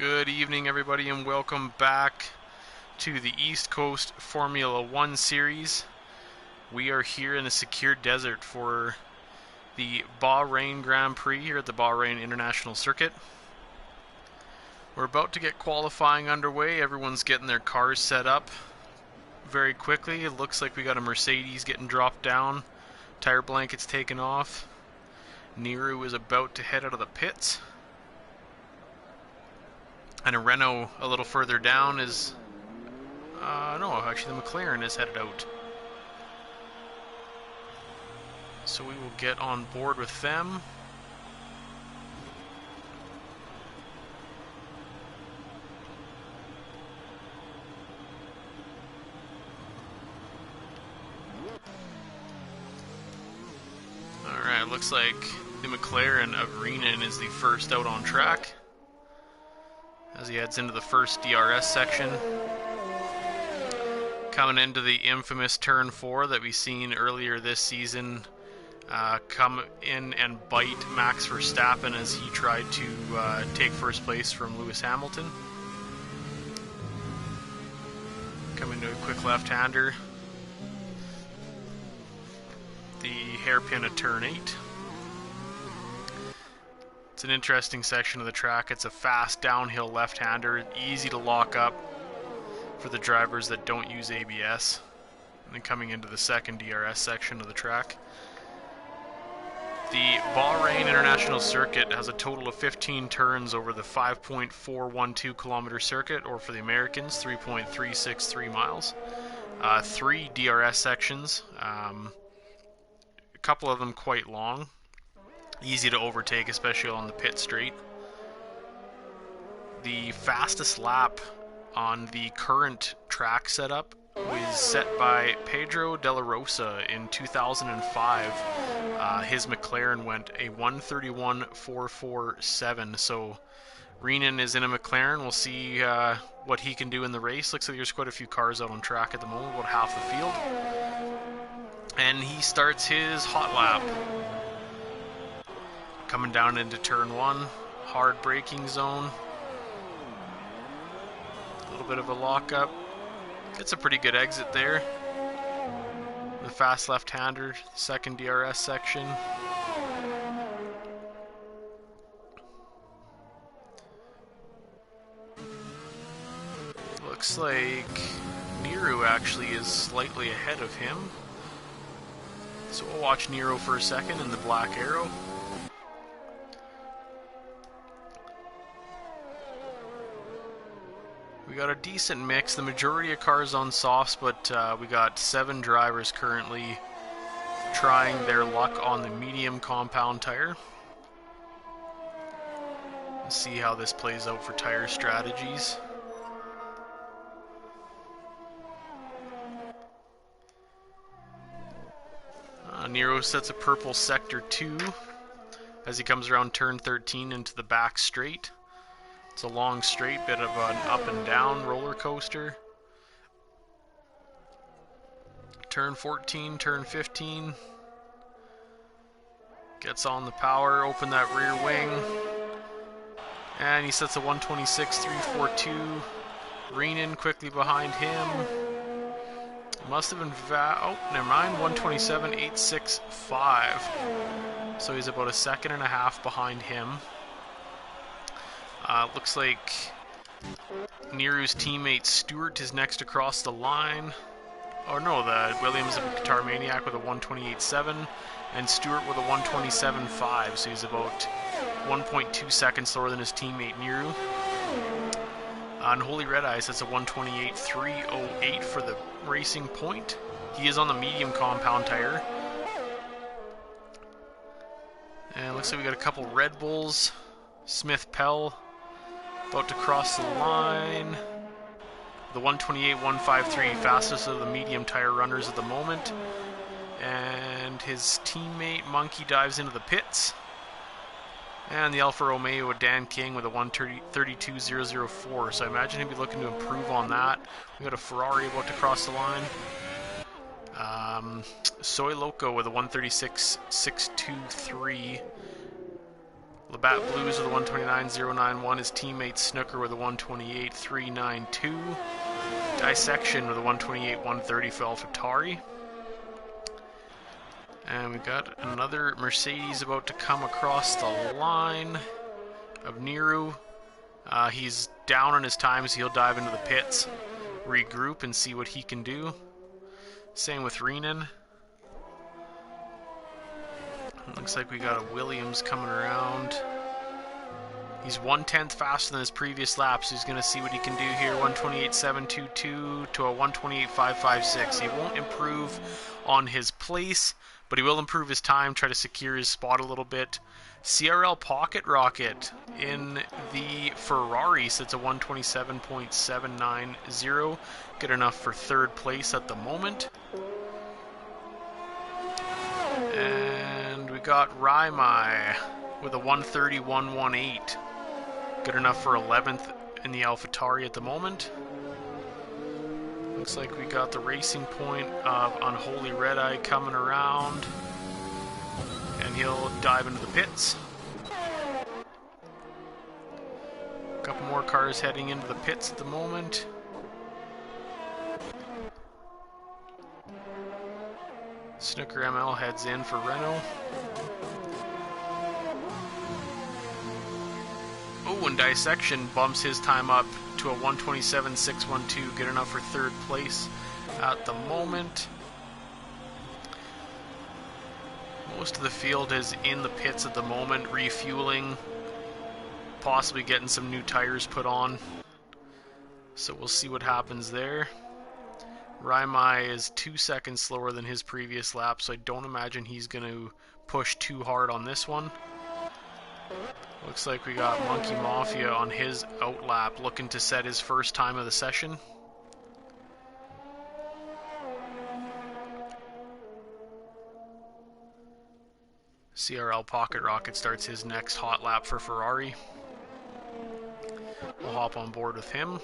Good evening, everybody, and welcome back to the East Coast Formula One Series. We are here in the secure desert for the Bahrain Grand Prix here at the Bahrain International Circuit. We're about to get qualifying underway. Everyone's getting their cars set up very quickly. It looks like we got a Mercedes getting dropped down, tire blankets taken off. Niru is about to head out of the pits. And a Renault a little further down is... no, actually the McLaren is headed out. So we will get on board with them. Alright, looks like the McLaren of Renan is the first out on track as he heads into the first DRS section. Coming into the infamous turn 4 that we seen earlier this season come in and bite Max Verstappen as he tried to take first place from Lewis Hamilton. Coming to a quick left-hander. The hairpin of turn 8. It's an interesting section of the track. It's a fast downhill left-hander, easy to lock up for the drivers that don't use ABS. And then coming into the second DRS section of the track. The Bahrain International Circuit has a total of 15 turns over the 5.412 kilometer circuit, or for the Americans, 3.363 miles. 3 DRS sections, a couple of them quite long. Easy to overtake, especially on the pit straight. The fastest lap on the current track setup was set by Pedro de la Rosa in 2005. His McLaren went a 1:31.447. So Renan is in a McLaren. We'll see what he can do in the race. Looks like there's quite a few cars out on track at the moment, about half the field. And he starts his hot lap. Coming down into turn 1, hard braking zone. A little bit of a lockup. Gets a pretty good exit there. The fast left-hander, second DRS section. Looks like Niru actually is slightly ahead of him. So we'll watch Niru for a second in the black arrow. We got a decent mix. The majority of cars on softs, but we got 7 drivers currently trying their luck on the medium compound tire. Let's see how this plays out for tire strategies. Nero sets a purple sector 2 as he comes around turn 13 into the back straight. It's a long straight, bit of an up and down roller coaster. Turn 14, turn 15. Gets on the power, open that rear wing. And he sets a 1:26.342. Renan quickly behind him. Must have been, oh, never mind, 1:27.865. So he's about a second and a half behind him. Looks like Niru's teammate Stewart is next across the line. Oh no, the Williams of Qatar Maniac with a 1:28.7 and Stewart with a 1:27.5, so he's about 1.2 seconds slower than his teammate Niru. On Holy Red Eyes, that's a 1:28.308 for the racing point. He is on the medium compound tire. And it looks like we got a couple Red Bulls. Smith Pell about to cross the line. The 1:28.153, fastest of the medium tire runners at the moment. And his teammate Monkey dives into the pits. And the Alfa Romeo with Dan King with a 1:32.004. So I imagine he'd be looking to improve on that. We got a Ferrari about to cross the line. Soy Loco with a 1:36.623. Labatt Blues with a 129.091. His teammate Snooker with a 128.392. Dissection with a 128.130 for AlphaTauri. And we got another Mercedes about to come across the line of Niru. He's down on his times. He'll dive into the pits, regroup, and see what he can do. Same with Renan. Looks like we got a Williams coming around. He's 1/10 faster than his previous lap, so he's going to see what he can do here. 128.722 to a 128.556. He won't improve on his place, but he will improve his time, try to secure his spot a little bit. CRL Pocket Rocket in the Ferrari sits a 127.790. Good enough for third place at the moment. And we got Raimai with a 130.118. Good enough for 11th in the AlphaTauri at the moment. Looks like we got the Racing Point of Unholy Red Eye coming around. And he'll dive into the pits. A couple more cars heading into the pits at the moment. Snooker ML heads in for Renault. Oh, and Dissection bumps his time up to a 127.612, good enough for third place at the moment. Most of the field is in the pits at the moment, refueling, possibly getting some new tires put on. So we'll see what happens there. Raimai is 2 seconds slower than his previous lap, so I don't imagine he's going to push too hard on this one. Looks like we got Monkey Mafia on his outlap, looking to set his first time of the session. CRL Pocket Rocket starts his next hot lap for Ferrari. We'll hop on board with him.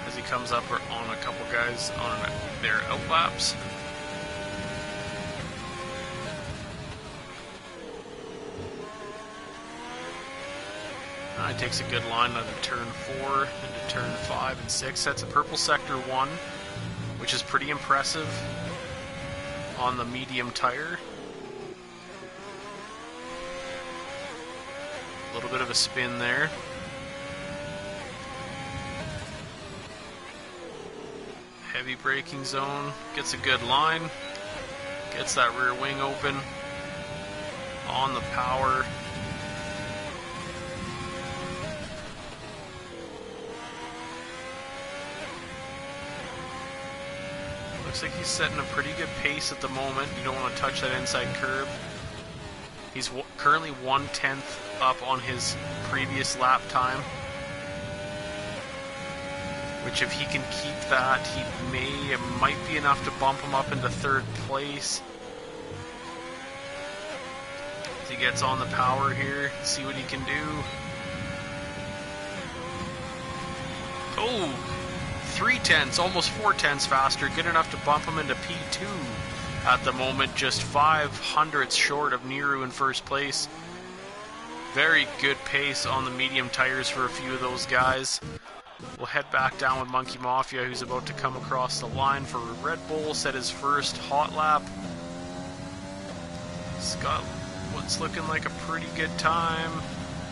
As he comes up on a couple guys on their outlaps. He takes a good line out of turn 4 into turn 5 and 6. That's a purple sector 1, which is pretty impressive on the medium tire. A little bit of a spin there. Heavy braking zone, gets a good line, gets that rear wing open, on the power. Looks like he's setting a pretty good pace at the moment. You don't want to touch that inside curb. He's currently 1/10 up on his previous lap time, which if he can keep that, it might be enough to bump him up into third place. As he gets on the power here, see what he can do. Oh! 3/10, almost 4/10 faster, good enough to bump him into P2 at the moment, just 0.05 short of Niru in first place. Very good pace on the medium tires for a few of those guys. We'll head back down with Monkey Mafia, who's about to come across the line for Red Bull, set his first hot lap. He's got what's looking like a pretty good time.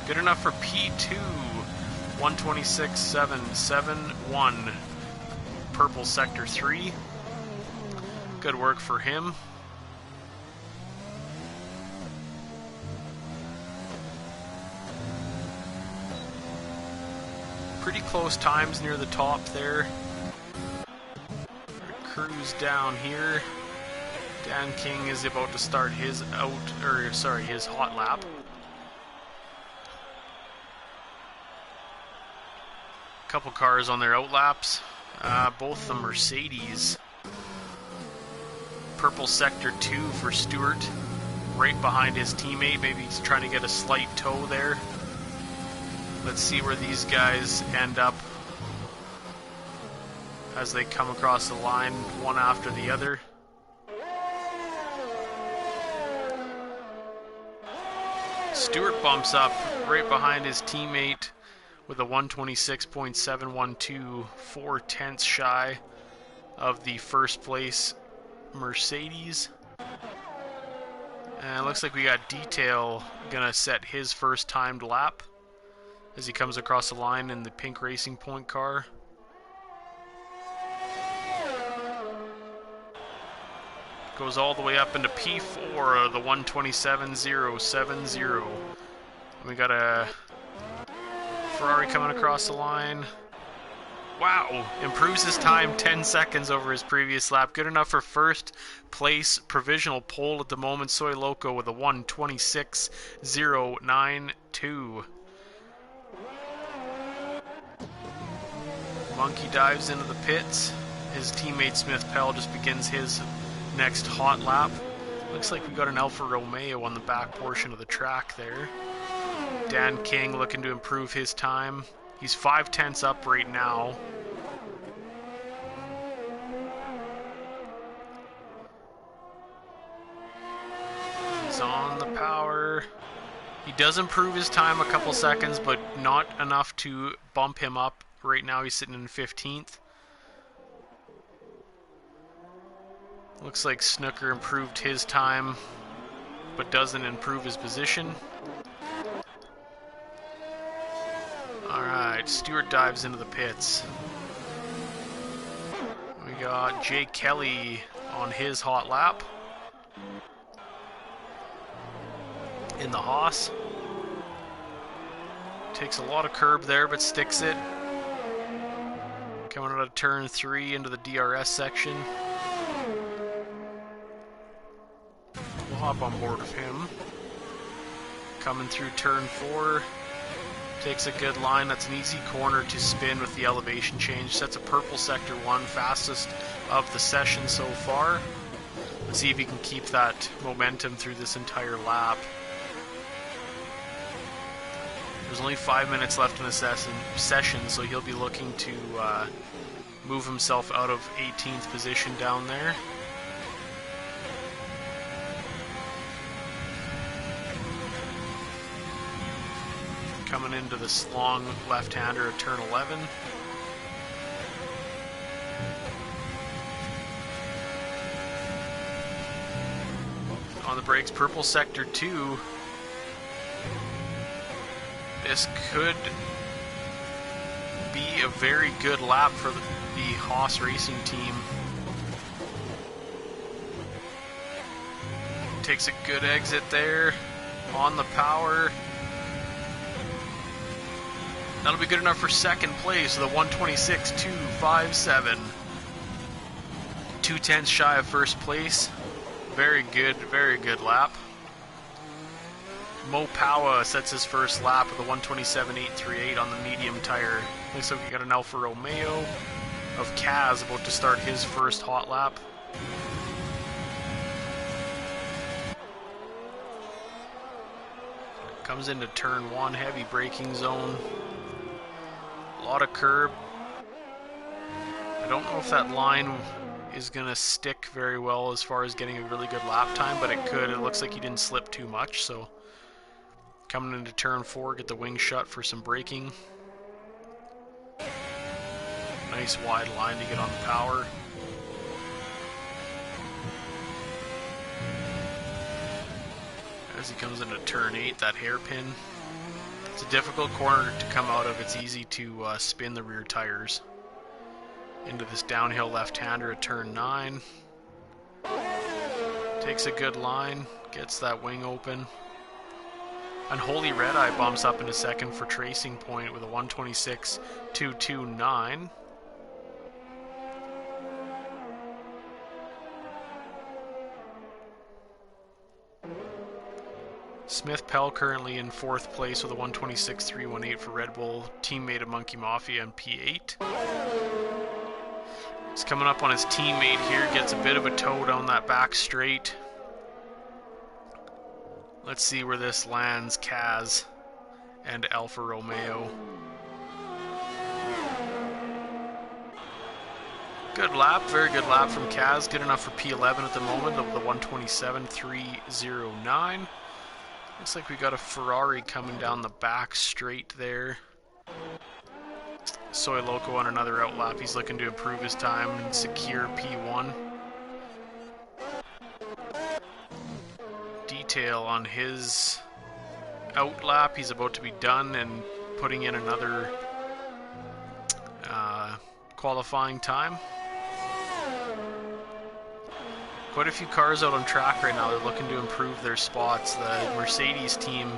Good enough for P2, 126.771. Purple sector 3. Good work for him. Pretty close times near the top there. Cruise down here. Dan King is about to start his his hot lap. Couple cars on their outlaps. Both the Mercedes. Purple sector 2 for Stewart, right behind his teammate. Maybe he's trying to get a slight toe there. Let's see where these guys end up as they come across the line, one after the other. Stewart bumps up right behind his teammate with a 126.712, 4/10 shy of the first place Mercedes. And it looks like we got Detail gonna set his first timed lap as he comes across the line in the pink Racing Point car. Goes all the way up into P4, the 127.070. We got a Ferrari coming across the line. Wow, improves his time 10 seconds over his previous lap. Good enough for first place provisional pole at the moment. Soy Loco with a 126.092. Monkey dives into the pits. His teammate Smith Pell just begins his next hot lap. Looks like we got an Alfa Romeo on the back portion of the track there. Dan King looking to improve his time. He's 5/10 up right now. He's on the power. He does improve his time a couple seconds, but not enough to bump him up. Right now he's sitting in 15th. Looks like Snooker improved his time, but doesn't improve his position. Alright, Stewart dives into the pits. We got Jake Kelly on his hot lap in the Haas. Takes a lot of curb there, but sticks it. Coming out of turn 3 into the DRS section. We'll hop on board with him. Coming through turn 4. Takes a good line. That's an easy corner to spin with the elevation change. Sets a purple sector 1, fastest of the session so far. Let's see if he can keep that momentum through this entire lap. There's only 5 minutes left in the session, so he'll be looking to move himself out of 18th position down there. Coming into this long left-hander at turn 11. On the brakes, purple sector 2. This could be a very good lap for the Haas Racing team. Takes a good exit there. On the power. That'll be good enough for second place with a 126.257. 2/10 shy of first place. Very good lap. Mo Powa sets his first lap with a 127.838 on the medium tire. Looks like we got an Alfa Romeo of Kaz about to start his first hot lap. Comes into turn 1, heavy braking zone. A lot of curb. I don't know if that line is going to stick very well as far as getting a really good lap time, but it could. It looks like he didn't slip too much, so coming into turn 4, get the wing shut for some braking. Nice wide line to get on the power. As he comes into turn 8, that hairpin. It's a difficult corner to come out of. It's easy to spin the rear tires. Into this downhill left-hander at turn 9. Takes a good line, gets that wing open. Unholy Red Eye bumps up into second for Tracing Point with a 126.229. Smith Pell currently in 4th place with a 126.318 for Red Bull, teammate of Monkey Mafia in P8. He's coming up on his teammate here, gets a bit of a toe down that back straight. Let's see where this lands Kaz and Alfa Romeo. Good lap, very good lap from Kaz. Good enough for P11 at the moment of the 127.309. Looks like we got a Ferrari coming down the back straight there. Soy Loco on another outlap. He's looking to improve his time and secure P1. Detail on his outlap. He's about to be done and putting in another qualifying time. Quite a few cars out on track right now. They're looking to improve their spots. The Mercedes team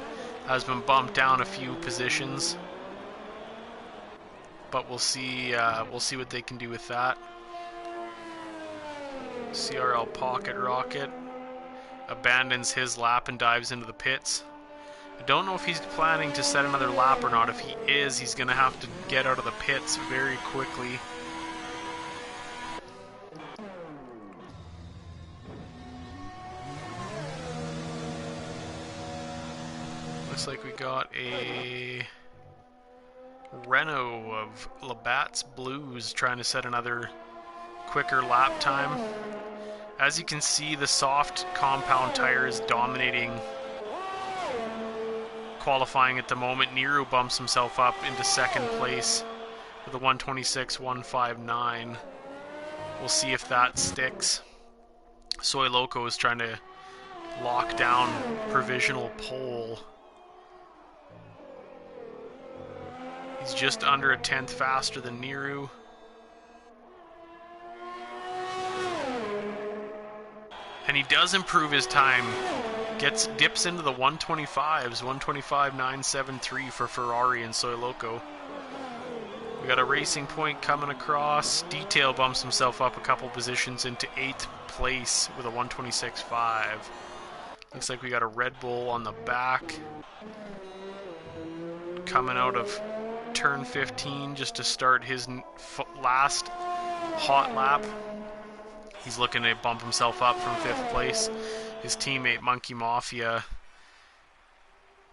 has been bumped down a few positions, but we'll see what they can do with that. CRL Pocket Rocket abandons his lap and dives into the pits. I don't know if he's planning to set another lap or not. If he is, he's going to have to get out of the pits very quickly. Looks like we got a Renault of Labatt's Blues trying to set another quicker lap time. As you can see, the soft compound tire is dominating qualifying at the moment. Niru bumps himself up into second place with a 1:26.159. We'll see if that sticks. Soy Loco is trying to lock down provisional pole. He's just under a tenth faster than Niru. And he does improve his time. Dips into the 125s, 125.973 for Ferrari and Soy Loco. We got a Racing Point coming across. Detail bumps himself up a couple positions into 8th place with a 126.5. Looks like we got a Red Bull on the back. Coming out of turn 15 just to start his last hot lap. He's looking to bump himself up from 5th place. His teammate Monkey Mafia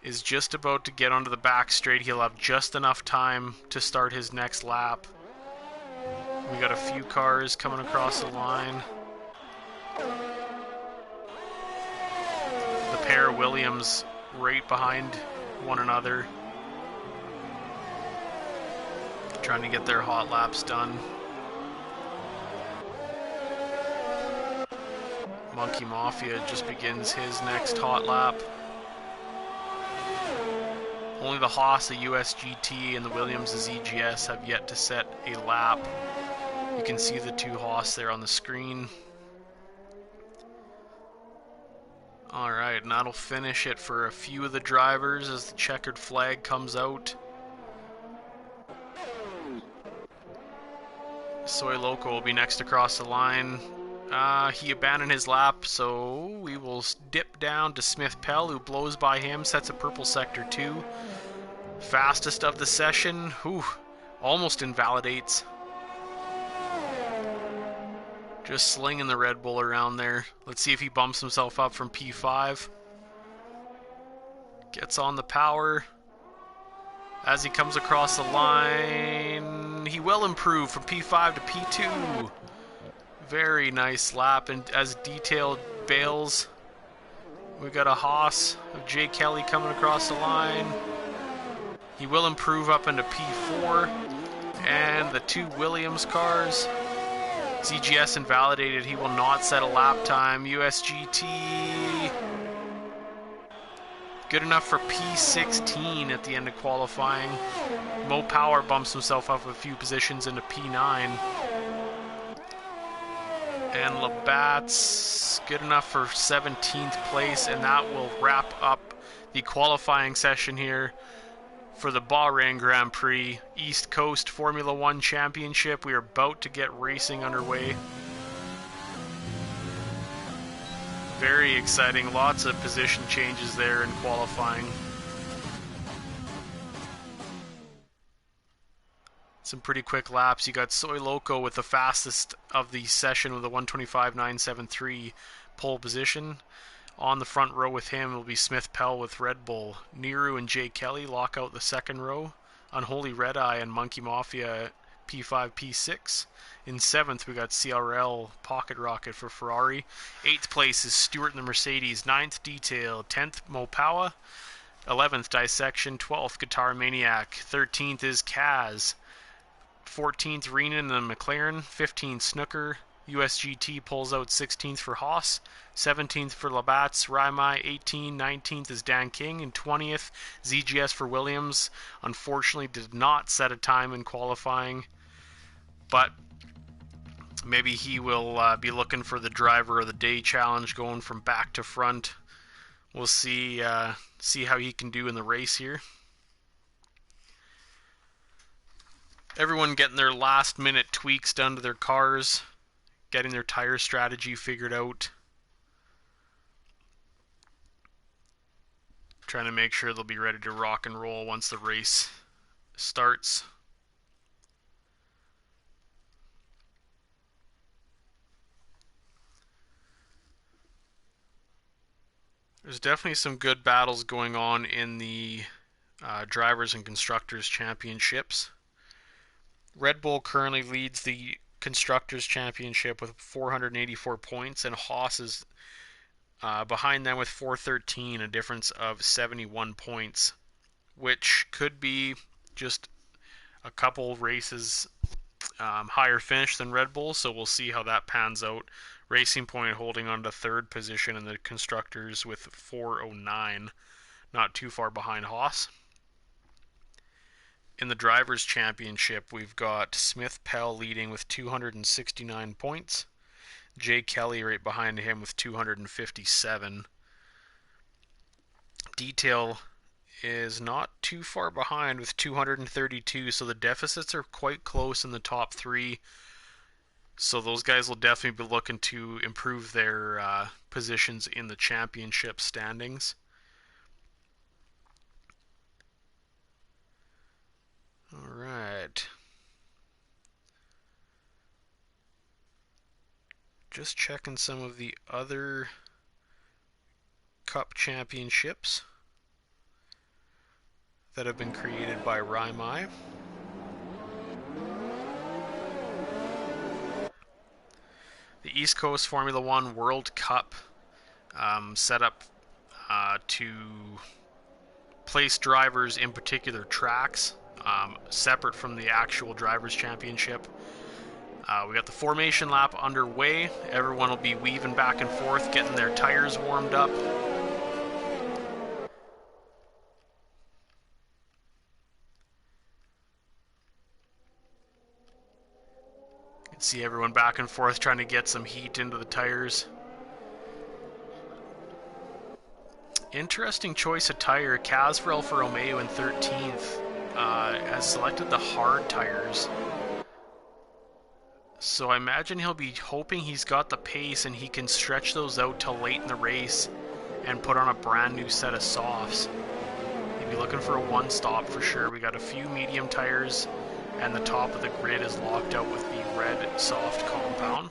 is just about to get onto the back straight. He'll have just enough time to start his next lap. We got a few cars coming across the line. The pair Williams right behind one another, trying to get their hot laps done. Monkey Mafia just begins his next hot lap. Only the Haas, the USGT, and the Williams, the ZGS have yet to set a lap. You can see the two Haas there on the screen. Alright, and that'll finish it for a few of the drivers as the checkered flag comes out. Soy Loco will be next across the line. He abandoned his lap, so we will dip down to Smith Pell, who blows by him, sets a purple sector 2. Fastest of the session. Whew, almost invalidates. Just slinging the Red Bull around there. Let's see if he bumps himself up from P5. Gets on the power. As he comes across the line, he will improve from P5 to P2. Very nice lap, and as Detailed bails, we got a Haas of Jay Kelly coming across the line. He will improve up into P4, and the two Williams cars. ZGS invalidated, he will not set a lap time. USGT, good enough for P16 at the end of qualifying. Mo Power bumps himself up a few positions into P9. And Labatt's good enough for 17th place, and that will wrap up the qualifying session here for the Bahrain Grand Prix East Coast Formula 1 Championship. We are about to get racing underway. Very exciting, lots of position changes there in qualifying. Some pretty quick laps. You got Soy Loco with the fastest of the session with a 125.973 pole position. On the front row with him will be Smith Pell with Red Bull. Niru and Jay Kelly lock out the second row. Unholy Red Eye and Monkey Mafia P5, P6. In 7th, we got CRL Pocket Rocket for Ferrari. 8th place is Stewart in the Mercedes. 9th, Detail. 10th, Mopawa. 11th, Dissection. 12th, Guitar Maniac. 13th is Kaz. 14th, Rena in the McLaren. 15th, Snooker. USGT pulls out 16th for Haas. 17th for Labatt's Raimai. 19th is Dan King. And 20th, ZGS for Williams. Unfortunately, did not set a time in qualifying. But maybe he will be looking for the Driver of the Day challenge, going from back to front. We'll see how he can do in the race here. Everyone getting their last minute tweaks done to their cars, getting their tire strategy figured out, trying to make sure they'll be ready to rock and roll once the race starts. There's definitely some good battles going on in the Drivers and Constructors Championships. Red Bull currently leads the Constructors Championship with 484 points, and Haas is behind them with 413, a difference of 71 points, which could be just a couple races higher finish than Red Bull, so we'll see how that pans out. Racing Point holding on to 3rd position in the Constructors with 409, not too far behind Haas. In the Drivers' Championship, we've got Smith Pell leading with 269 points. Jay Kelly right behind him with 257. Detail is not too far behind with 232, so the deficits are quite close in the top 3. So those guys will definitely be looking to improve their positions in the championship standings. All right. Just checking some of the other Cup championships that have been created by Raimai. The East Coast Formula One World Cup set up to place drivers in particular tracks, separate from the actual Drivers' Championship. We got the formation lap underway. Everyone will be weaving back and forth, getting their tires warmed up. You can see everyone back and forth trying to get some heat into the tires. Interesting choice of tire. Kaz for Alfa Romeo in 13th has selected the hard tires. So I imagine he'll be hoping he's got the pace and he can stretch those out till late in the race and put on a brand new set of softs. He'll be looking for a one stop for sure. We got a few medium tires and the top of the grid is locked out with the red soft compound.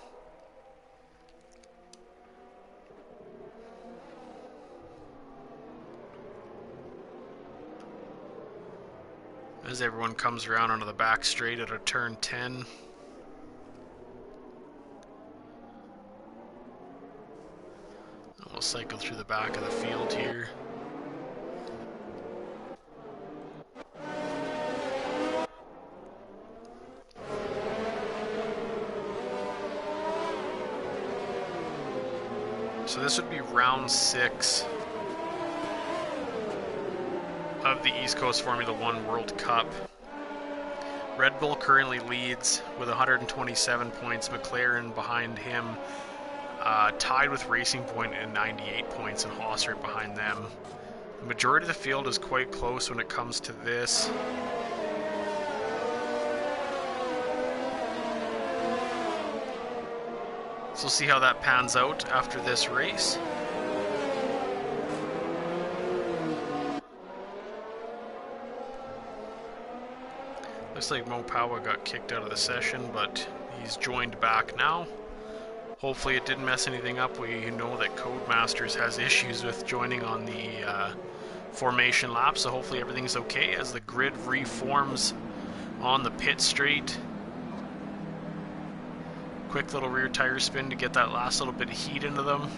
As everyone comes around onto the back straight at a turn 10. We'll cycle through the back of the field here. So this would be round 6 of the East Coast Formula One World Cup. Red Bull currently leads with 127 points. McLaren behind him, tied with Racing Point at 98 points, and Haas right behind them. The majority of the field is quite close when it comes to this. So we'll see how that pans out after this race. Looks like Mopawa got kicked out of the session, but he's joined back now. Hopefully it didn't mess anything up. We know that Codemasters has issues with joining on the formation lap, so hopefully everything's okay as the grid reforms on the pit straight. Quick little rear tire spin to get that last little bit of heat into them.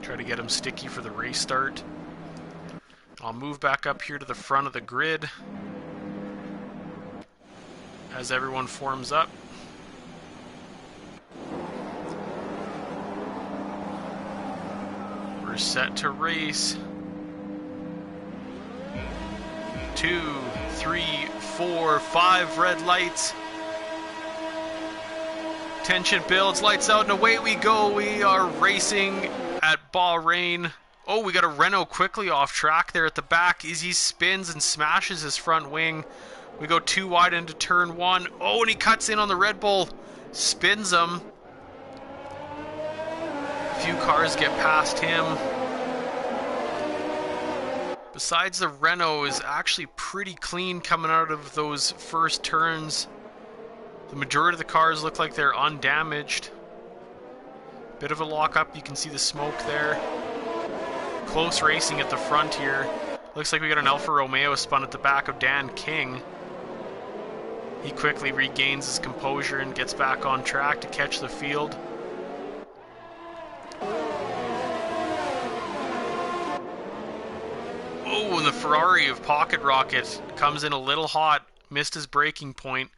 Try to get them sticky for the race start. I'll move back up here to the front of the grid as everyone forms up. We're set to race. 2, 3, 4, 5 red lights. Tension builds, lights out, and away we go. We are racing at Bahrain. Oh, we got a Renault quickly off track there at the back as he spins and smashes his front wing. We go too wide into turn 1. Oh, and he cuts in on the Red Bull. Spins him. A few cars get past him. Besides, the Renault is actually pretty clean coming out of those first turns. The majority of the cars look like they're undamaged. Bit of a lock-up, you can see the smoke there. Close racing at the front here. Looks like we got an Alfa Romeo spun at the back of Dan King. He quickly regains his composure and gets back on track to catch the field. Oh, and the Ferrari of Pocket Rocket comes in a little hot. Missed his braking point.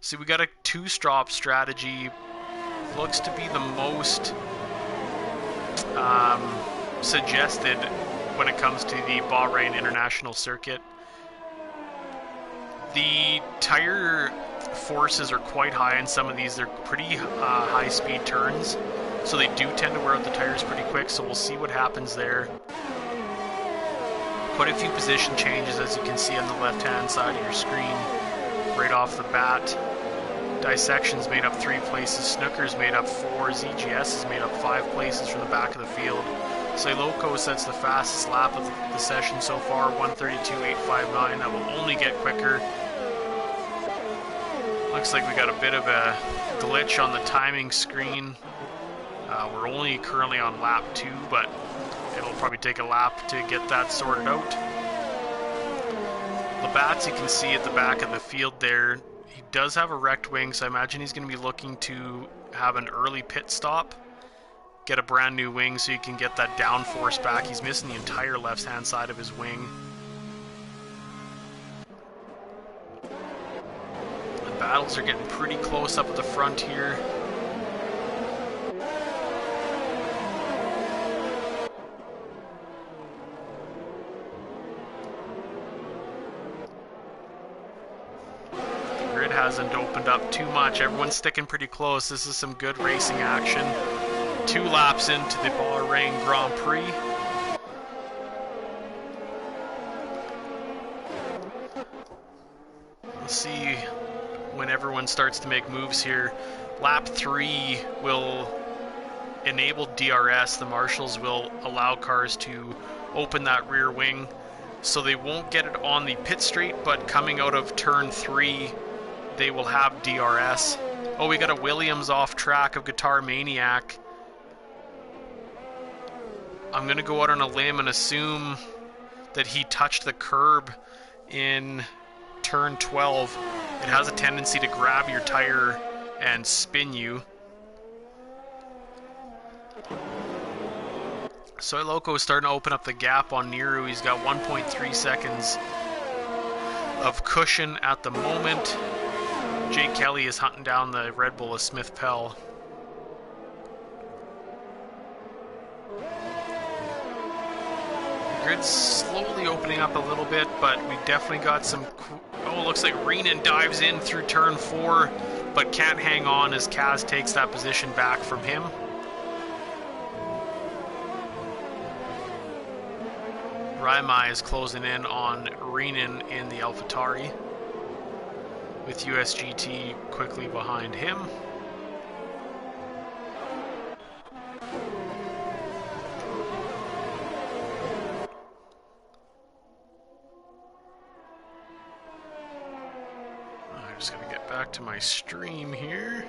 See, we got a two-strop strategy. Looks to be the most suggested when it comes to the Bahrain International Circuit. The tire forces are quite high in some of these. They're pretty high-speed turns, so they do tend to wear out the tires pretty quick, so we'll see what happens there. Quite a few position changes, as you can see on the left-hand side of your screen, right off the bat. Dissection's made up 3 places, Snooker's made up 4, ZGS is made up 5 places from the back of the field. Say Loco sets the fastest lap of the session so far, 1:32.859. That will only get quicker. Looks like we got a bit of a glitch on the timing screen. We're only currently on lap 2, but it'll probably take a lap to get that sorted out. Labatt's, you can see at the back of the field there, he does have a wrecked wing, so I imagine he's going to be looking to have an early pit stop, get a brand new wing so you can get that downforce back. He's missing the entire left-hand side of his wing. The battles are getting pretty close up at the front here. Hasn't opened up too much. Everyone's sticking pretty close. This is some good racing action. 2 laps into the Bahrain Grand Prix. We'll see when everyone starts to make moves here. Lap 3 will enable DRS. The marshals will allow cars to open that rear wing, so they won't get it on the pit straight, but coming out of turn 3 they will have DRS. Oh, we got a Williams off track of Guitar Maniac. I'm going to go out on a limb and assume that he touched the curb in turn 12. It has a tendency to grab your tire and spin you. Soy Loco is starting to open up the gap on Niru. He's got 1.3 seconds of cushion at the moment. Jake Kelly is hunting down the Red Bull of Smith Pell. The grid's slowly opening up a little bit, but we definitely got some... Oh, looks like Reenan dives in through turn 4, but can't hang on as Kaz takes that position back from him. Raimai is closing in on Reenan in the AlphaTauri, with USGT quickly behind him. I'm just going to get back to my stream here.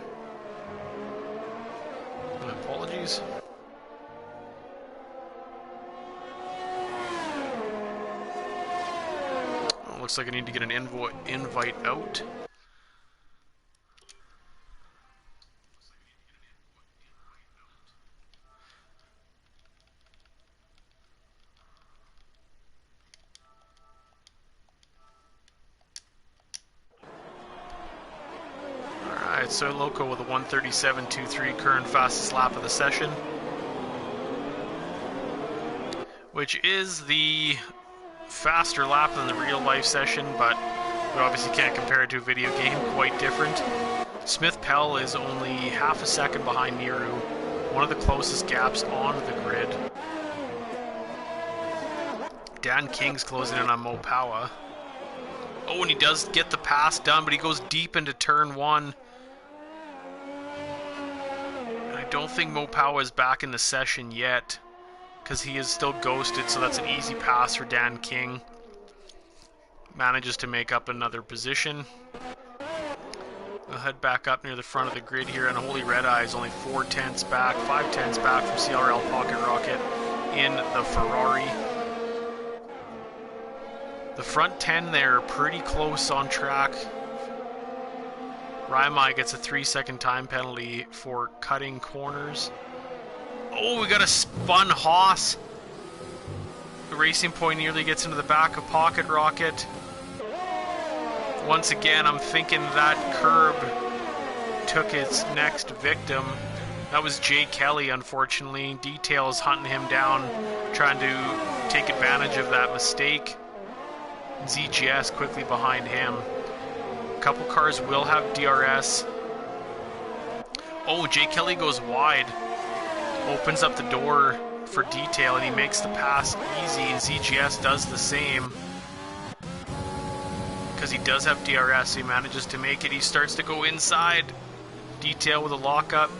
My apologies. Oh, looks like I need to get an invite out. Soy Loco with a 1:37.23 current fastest lap of the session, which is the faster lap than the real life session, but we obviously can't compare it to a video game, quite different. Smith Pell is only half a second behind Niru, one of the closest gaps on the grid. Dan King's closing in on Mopawa. Oh, and he does get the pass done, but he goes deep into turn one. And I don't think Mopawa is back in the session yet, because he is still ghosted, so that's an easy pass for Dan King. Manages to make up another position. We'll head back up near the front of the grid here, and Holy Red Eye is only 4 tenths back, 5 tenths back from CRL Pocket Rocket in the Ferrari. The front 10 there, pretty close on track. Raimai gets a 3-second time penalty for cutting corners. Oh, we got a spun Haas. The Racing Point nearly gets into the back of Pocket Rocket. Once again, I'm thinking that curb took its next victim. That was Jay Kelly, unfortunately. Details hunting him down, trying to take advantage of that mistake. ZGS quickly behind him. A couple cars will have DRS. Oh, Jay Kelly goes wide. Opens up the door for Detail, and he makes the pass easy, and ZGS does the same. Because he does have DRS, so he manages to make it. He starts to go inside. Detail with a lockup.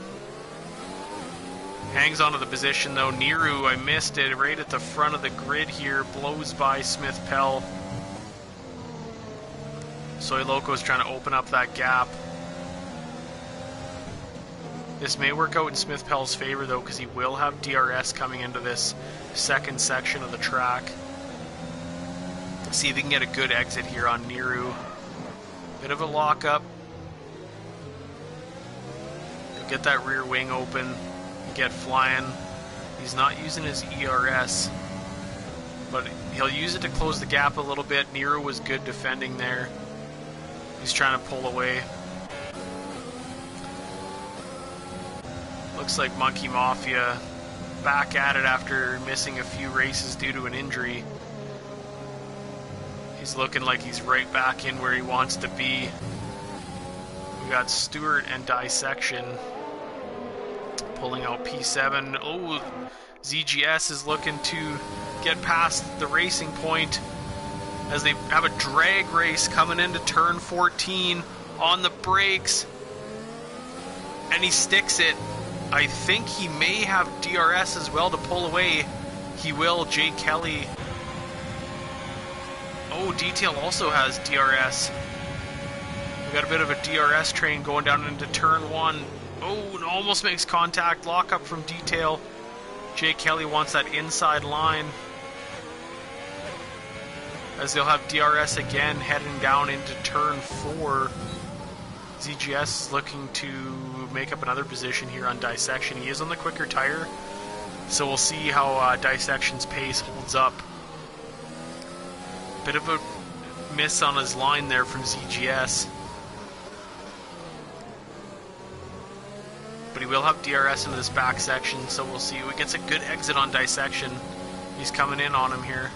Hangs onto the position though. Niru, I missed it, right at the front of the grid here. Blows by Smith Pell. Soy Loco is trying to open up that gap. This may work out in Smith Pell's favor though, because he will have DRS coming into this second section of the track. See if he can get a good exit here on Niru. Bit of a lockup. He'll get that rear wing open, get flying. He's not using his ERS, but he'll use it to close the gap a little bit. Niru was good defending there. He's trying to pull away. Looks like Monkey Mafia back at it after missing a few races due to an injury. He's looking like he's right back in where he wants to be. We got Stewart and Dissection pulling out P7. Oh, ZGS is looking to get past the Racing Point as they have a drag race coming into turn 14 on the brakes. And he sticks it. I think he may have DRS as well to pull away. He will. Jay Kelly. Oh, Detail also has DRS. We got a bit of a DRS train going down into turn 1. Oh, and almost makes contact. Lockup from Detail. Jay Kelly wants that inside line, as they'll have DRS again heading down into turn 4. ZGS is looking to make up another position here on Dissection. He is on the quicker tire, so we'll see how Dissection's pace holds up. Bit of a miss on his line there from ZGS. But he will have DRS into this back section, so we'll see. He gets a good exit on Dissection. He's coming in on him here.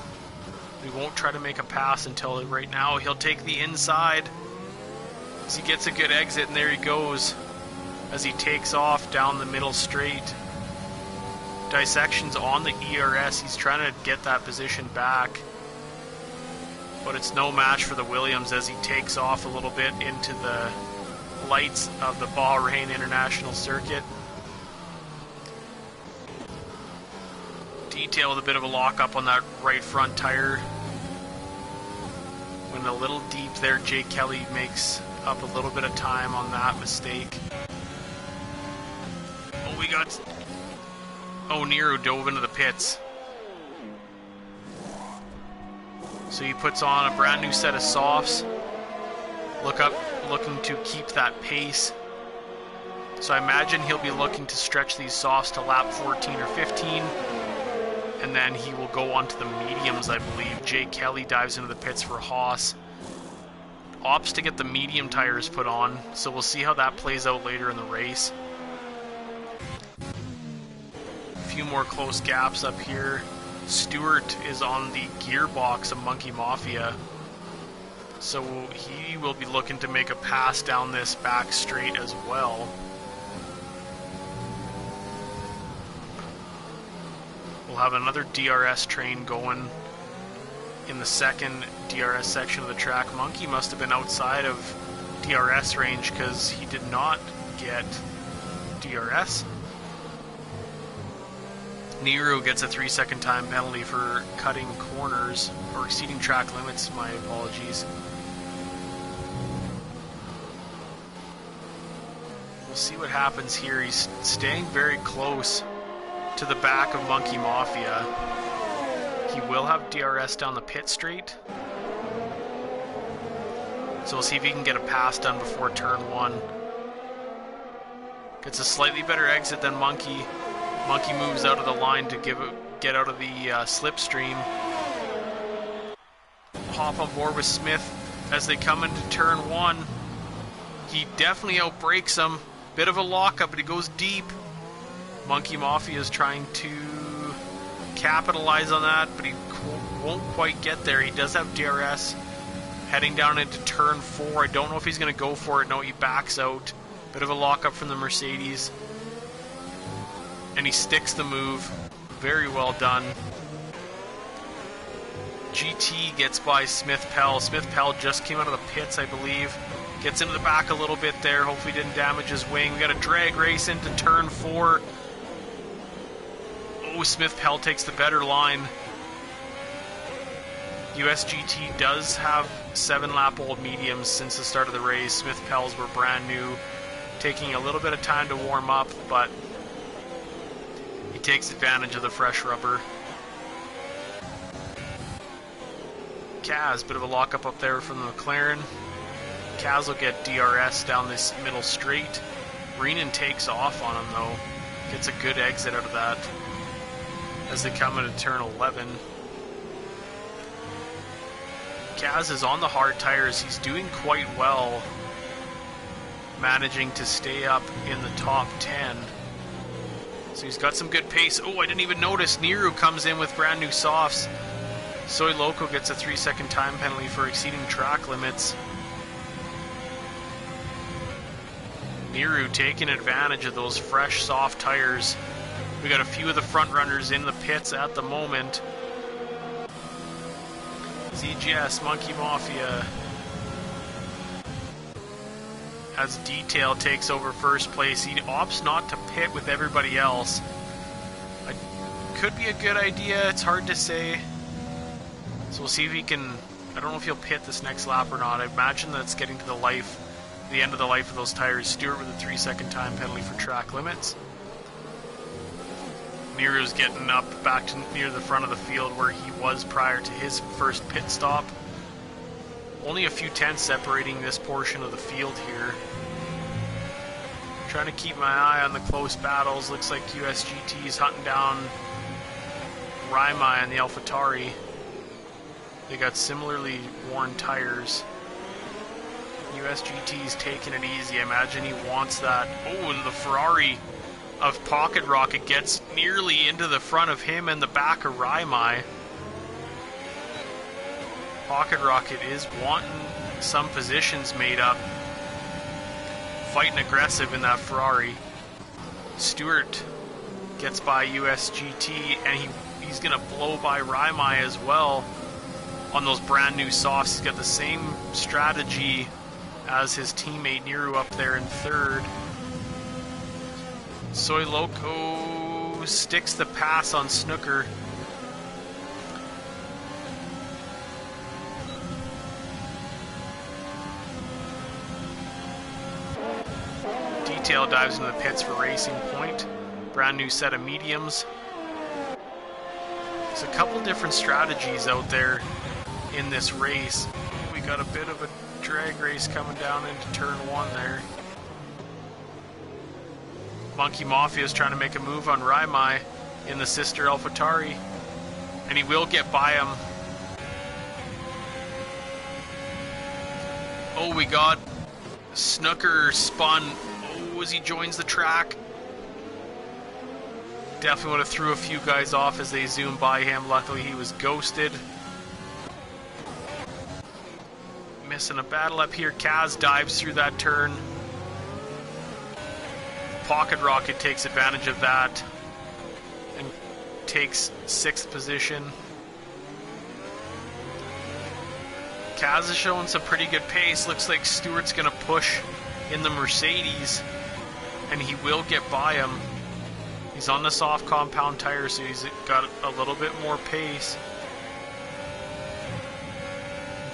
We won't try to make a pass until right now. He'll take the inside as he gets a good exit, and there he goes as he takes off down the middle straight. Dissection's on the ERS. He's trying to get that position back, but it's no match for the Williams as he takes off a little bit into the lights of the Bahrain International Circuit. Detail with a bit of a lockup on that right front tire. Went a little deep there. Jay Kelly makes up a little bit of time on that mistake. Oh, we got... Oh, Niru dove into the pits. So he puts on a brand new set of softs. Looking to keep that pace. So I imagine he'll be looking to stretch these softs to lap 14 or 15. And then he will go on to the mediums, I believe. Jay Kelly dives into the pits for Haas. opts to get the medium tires put on, so we'll see how that plays out later in the race. A few more close gaps up here. Stewart is on the gearbox of Monkey Mafia, so he will be looking to make a pass down this back straight as well. We'll have another DRS train going in the second DRS section of the track. Monkey must have been outside of DRS range because he did not get DRS. Niru gets a 3-second time penalty for cutting corners, or exceeding track limits, my apologies. We'll see what happens here. He's staying very close to the back of Monkey Mafia. He will have DRS down the pit straight, so we'll see if he can get a pass done before turn 1. Gets a slightly better exit than Monkey. Monkey moves out of the line to get out of the slipstream. Hop on board with Smith as they come into turn 1. He definitely outbrakes him. Bit of a lockup, but he goes deep. Monkey Mafia is trying to capitalize on that, but he won't quite get there. He does have DRS heading down into turn 4. I don't know if he's going to go for it. No, he backs out. Bit of a lockup from the Mercedes. And he sticks the move. Very well done. GT gets by Smith Pell. Smith Pell just came out of the pits, I believe. Gets into the back a little bit there. Hopefully didn't damage his wing. We got a drag race into turn 4. Oh, Smith Pell takes the better line. USGT does have 7-lap-old mediums since the start of the race. Smith Pells were brand new, taking a little bit of time to warm up, but he takes advantage of the fresh rubber. Kaz, bit of a lockup up there from the McLaren. Kaz will get DRS down this middle straight. Reenan takes off on him though. Gets a good exit out of that as they come into turn 11. Kaz is on the hard tires. He's doing quite well, managing to stay up in the top 10. So he's got some good pace. Oh, I didn't even notice. Niru comes in with brand new softs. Soy Loco gets a 3-second time penalty for exceeding track limits. Niru taking advantage of those fresh, soft tires. We got a few of the front runners in the pits at the moment. ZGS, Monkey Mafia, as Detail takes over first place. He opts not to pit with everybody else. Could be a good idea, it's hard to say. So we'll see if he can, I don't know if he'll pit this next lap or not. I imagine that's getting to the end of the life of those tires. Stewart with a 3-second time penalty for track limits. Niru's getting up back to near the front of the field where he was prior to his first pit stop. Only a few tenths separating this portion of the field here. Trying to keep my eye on the close battles. Looks like USGT's hunting down Raimai and the AlphaTauri. They got similarly worn tires. USGT's taking it easy. I imagine he wants that. Oh, and the Ferrari of Pocket Rocket gets nearly into the front of him and the back of Raimai. Pocket Rocket is wanting some positions made up. Fighting aggressive in that Ferrari. Stewart gets by USGT and he's going to blow by Raimai as well on those brand new softs. He's got the same strategy as his teammate Niru up there in third. Soy Loco sticks the pass on Snooker. Detail dives into the pits for Racing Point. Brand new set of mediums. There's a couple different strategies out there in this race. We got a bit of a drag race coming down into turn 1 there. Monkey Mafia is trying to make a move on Raimai in the sister AlphaTauri, and he will get by him. Oh, we got Snooker spun. Oh, as he joins the track. Definitely would have threw a few guys off as they zoomed by him. Luckily, he was ghosted. Missing a battle up here. Kaz dives through that turn. Pocket Rocket takes advantage of that and takes 6th position. Kaz is showing some pretty good pace. Looks like Stewart's going to push in the Mercedes, and he will get by him. He's on the soft compound tire, so he's got a little bit more pace.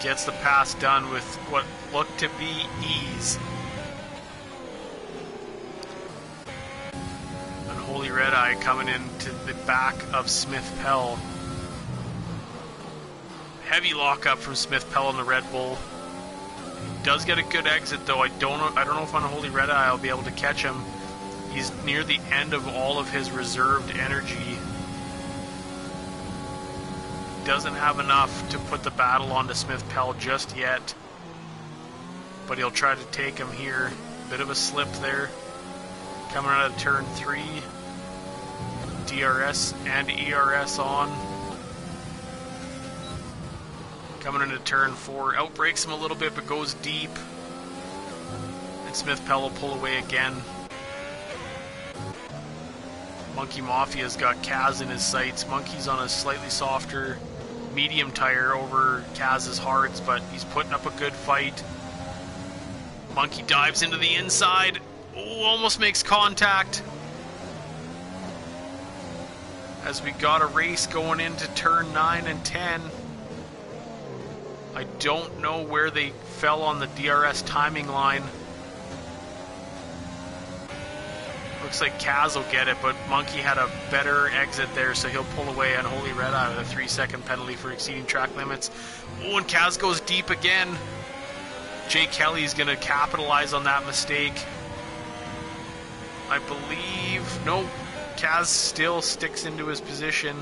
Gets the pass done with what looked to be ease. Unholy Red Eye coming into the back of Smith Pell. Heavy lockup from Smith Pell in the Red Bull. He does get a good exit though. I don't know if Unholy Red Eye I'll be able to catch him. He's near the end of all of his reserved energy. Doesn't have enough to put the battle onto Smith Pell just yet, but he'll try to take him here. Bit of a slip there. Coming out of turn 3. DRS and ERS on. Coming into turn 4. Outbreaks him a little bit but goes deep. And Smith Pell will pull away again. Monkey Mafia's got Kaz in his sights. Monkey's on a slightly softer medium tire over Kaz's hards, but he's putting up a good fight. Monkey dives into the inside. Oh, almost makes contact. As we got a race going into turn 9 and 10. I don't know where they fell on the DRS timing line. Looks like Kaz will get it, but Monkey had a better exit there, so he'll pull away Unholy Red Eye with a 3-second penalty for exceeding track limits. Oh, and Kaz goes deep again. Jay Kelly's going to capitalize on that mistake. I believe... No, Kaz still sticks into his position.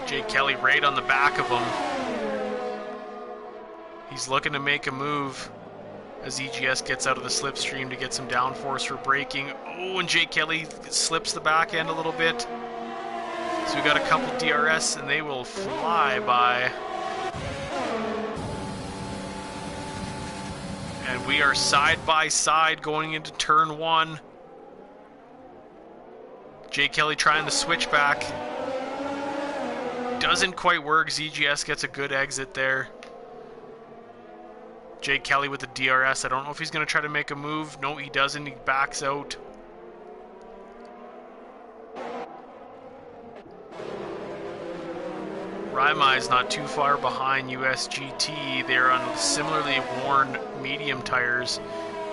Jay Kelly right on the back of him. He's looking to make a move as EGS gets out of the slipstream to get some downforce for braking. Oh, and Jay Kelly slips the back end a little bit. So we got a couple DRS and they will fly by. And we are side by side going into turn 1. Jay Kelly trying the switchback. Doesn't quite work. ZGS gets a good exit there. Jay Kelly with the DRS. I don't know if he's going to try to make a move. No, he doesn't. He backs out. Raimai is not too far behind USGT. They're on similarly worn medium tires.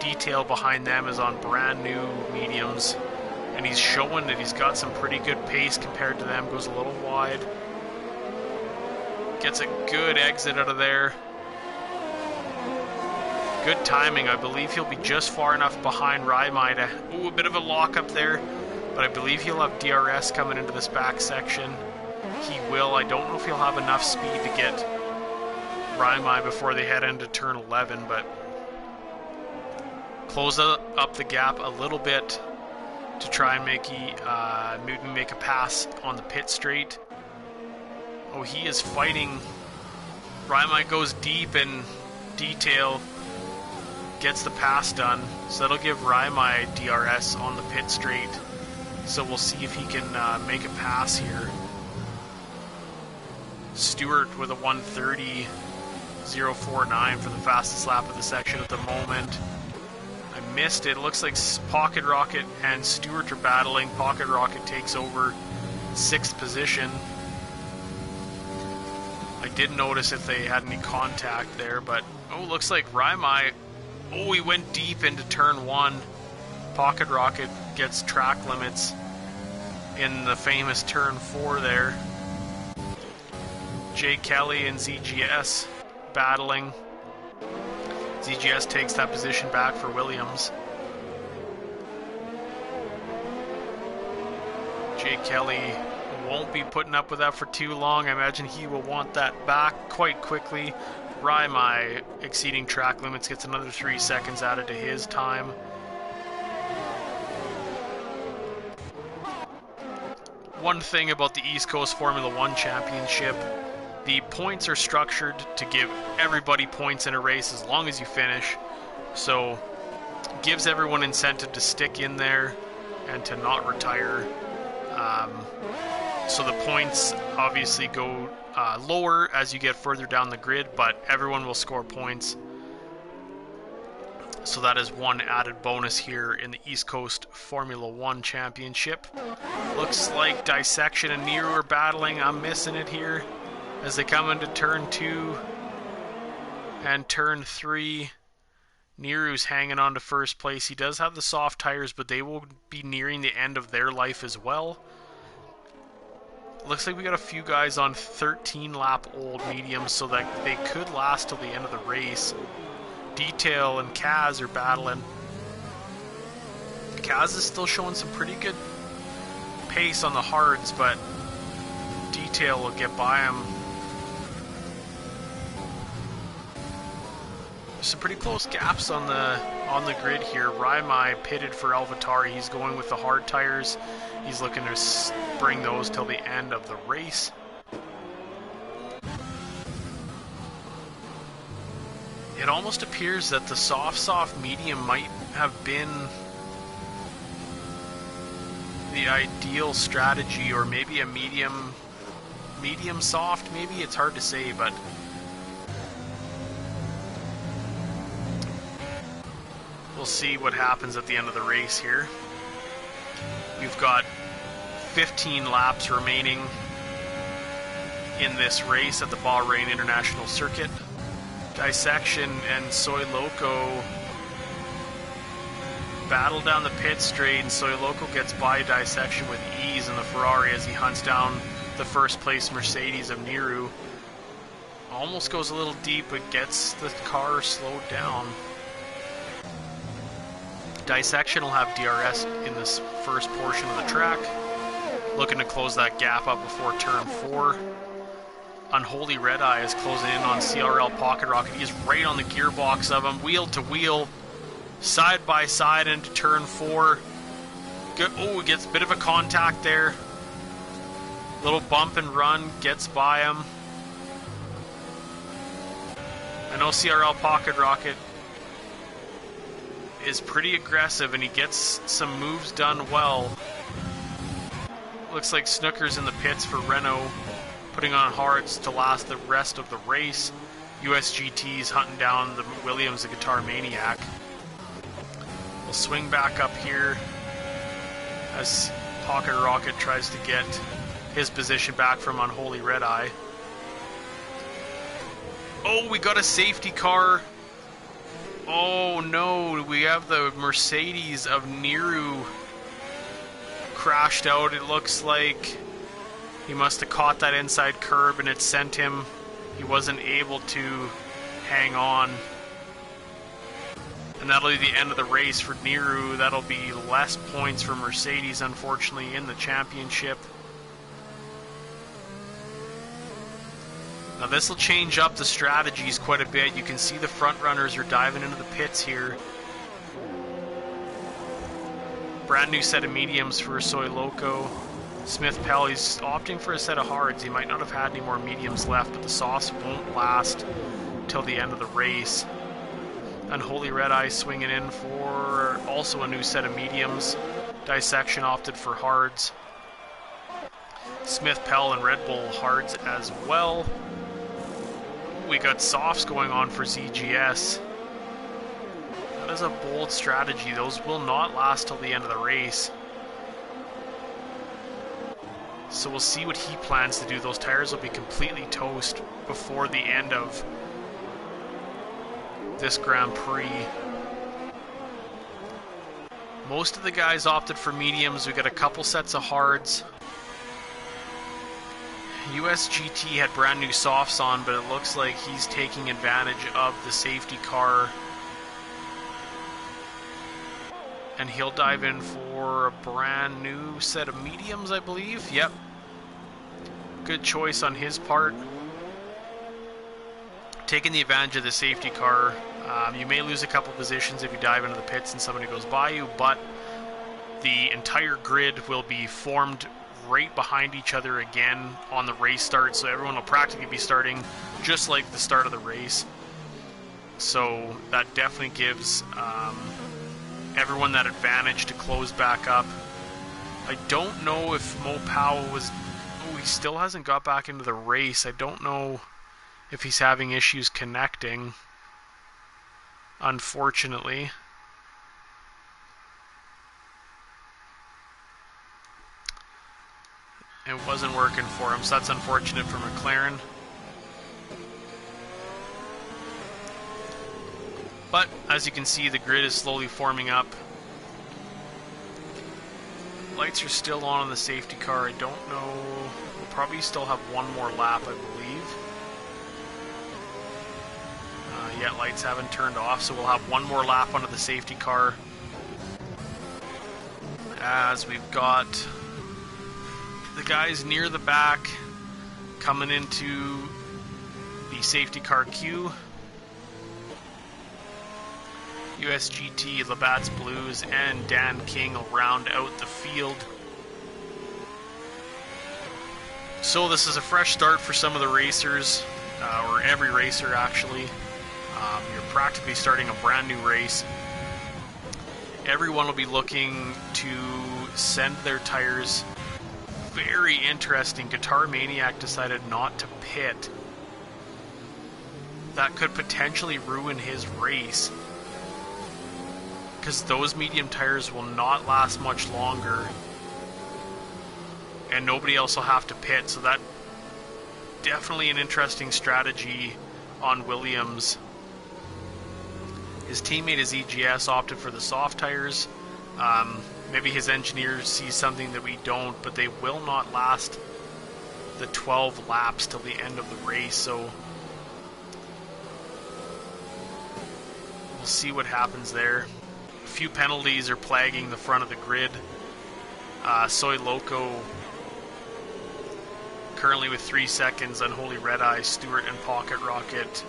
Detail behind them is on brand new mediums. And he's showing that he's got some pretty good pace compared to them. Goes a little wide. Gets a good exit out of there. Good timing. I believe he'll be just far enough behind Raimai to... Ooh, a bit of a lock up there. But I believe he'll have DRS coming into this back section. He will. I don't know if he'll have enough speed to get Raimai before they head into turn 11, but close up the gap a little bit to try and make Newton make a pass on the pit straight. Oh, he is fighting. Raimai goes deep in detail. Gets the pass done, so that'll give Raimai DRS on the pit straight. So we'll see if he can make a pass here. Stewart with a 1:30.049 for the fastest lap of the section at the moment. I missed it. It looks like Pocket Rocket and Stewart are battling. Pocket Rocket takes over 6th position. I did notice if they had any contact there, but oh, looks like Raimai. Oh, he went deep into turn 1. Pocket Rocket gets track limits in the famous turn 4 there. Jay Kelly and ZGS battling. ZGS takes that position back for Williams. Jay Kelly won't be putting up with that for too long. I imagine he will want that back quite quickly. Raimai, exceeding track limits, gets another 3 seconds added to his time. One thing about the East Coast Formula 1 Championship, the points are structured to give everybody points in a race as long as you finish. So, gives everyone incentive to stick in there and to not retire. So the points obviously go lower as you get further down the grid, but everyone will score points. So that is one added bonus here in the East Coast Formula 1 Championship. Looks like Dissection and Nero are battling. I'm missing it here as they come into turn 2 and turn 3. Nero's hanging on to first place. He does have the soft tires, but they will be nearing the end of their life as well. Looks like we got a few guys on 13 lap old mediums, so that they could last till the end of the race. Detail and Kaz are battling. Kaz is still showing some pretty good pace on the hards, but Detail will get by him. Some pretty close gaps on the grid here. Raimai pitted for AlphaTauri. He's going with the hard tires. He's looking to bring those till the end of the race. It almost appears that the soft medium might have been the ideal strategy, or maybe a medium soft, maybe. It's hard to say, but we'll see what happens at the end of the race here. We've got 15 laps remaining in this race at the Bahrain International Circuit. Dissection and Soy Loco battle down the pit straight, and Soy Loco gets by Dissection with ease in the Ferrari as he hunts down the first place Mercedes of Nero. Almost goes a little deep, but gets the car slowed down. Dissection will have DRS in this first portion of the track, looking to close that gap up before turn 4. Unholy Red Eye is closing in on CRL Pocket Rocket. He is right on the gearbox of him, wheel to wheel, side by side into turn 4. Oh, he gets a bit of a contact there. Little bump and run, gets by him. I know CRL Pocket Rocket is pretty aggressive, and he gets some moves done well. Looks like Snooker's in the pits for Renault, putting on hards to last the rest of the race. USGT's hunting down the Williams, the Guitar Maniac. We'll swing back up here as Pocket Rocket tries to get his position back from Unholy Red Eye. Oh, we got a safety car. Oh no, we have the Mercedes of Nero crashed out. It looks like he must have caught that inside curb and it sent him. He wasn't able to hang on. And that'll be the end of the race for Nero. That'll be less points for Mercedes, unfortunately, in the championship. Now this will change up the strategies quite a bit. You can see the front runners are diving into the pits here. Brand new set of mediums for Soy Loco. Smith Pell, he's opting for a set of hards. He might not have had any more mediums left, but the softs won't last till the end of the race. Unholy Red Eye swinging in for also a new set of mediums. Dissection opted for hards. Smith Pell and Red Bull hards as well. We got softs going on for ZGS. That is a bold strategy. Those will not last till the end of the race. So we'll see what he plans to do. Those tires will be completely toast before the end of this Grand Prix. Most of the guys opted for mediums. We got a couple sets of hards. USGT had brand new softs on, but it looks like he's taking advantage of the safety car. And he'll dive in for a brand new set of mediums, I believe. Yep. Good choice on his part. Taking the advantage of the safety car. You may lose a couple positions if you dive into the pits and somebody goes by you, but the entire grid will be formed right behind each other again on the race start, so everyone will practically be starting just like the start of the race. So that definitely gives everyone that advantage to close back up. I don't know if Mo Powell was... Oh, he still hasn't got back into the race. I don't know if he's having issues connecting, unfortunately. It wasn't working for him, so that's unfortunate for McLaren. But, as you can see, the grid is slowly forming up. Lights are still on the safety car. I don't know. We'll probably still have one more lap, I believe. Yeah, lights haven't turned off, so we'll have one more lap onto the safety car. As we've got the guys near the back coming into the safety car queue. USGT, Labatt's Blues, and Dan King will round out the field. So this is a fresh start for some of the racers, or every racer actually. You're practically starting a brand new race. Everyone will be looking to send their tires. Very interesting, Guitar Maniac decided not to pit. That could potentially ruin his race, because those medium tires will not last much longer, and nobody else will have to pit, so that definitely an interesting strategy on Williams. His teammate is EGS opted for the soft tires. Maybe his engineer sees something that we don't, but they will not last the 12 laps till the end of the race, so we'll see what happens there. A few penalties are plaguing the front of the grid. Soy Loco currently with 3 seconds. Unholy Red Eye, Stewart, and Pocket Rocket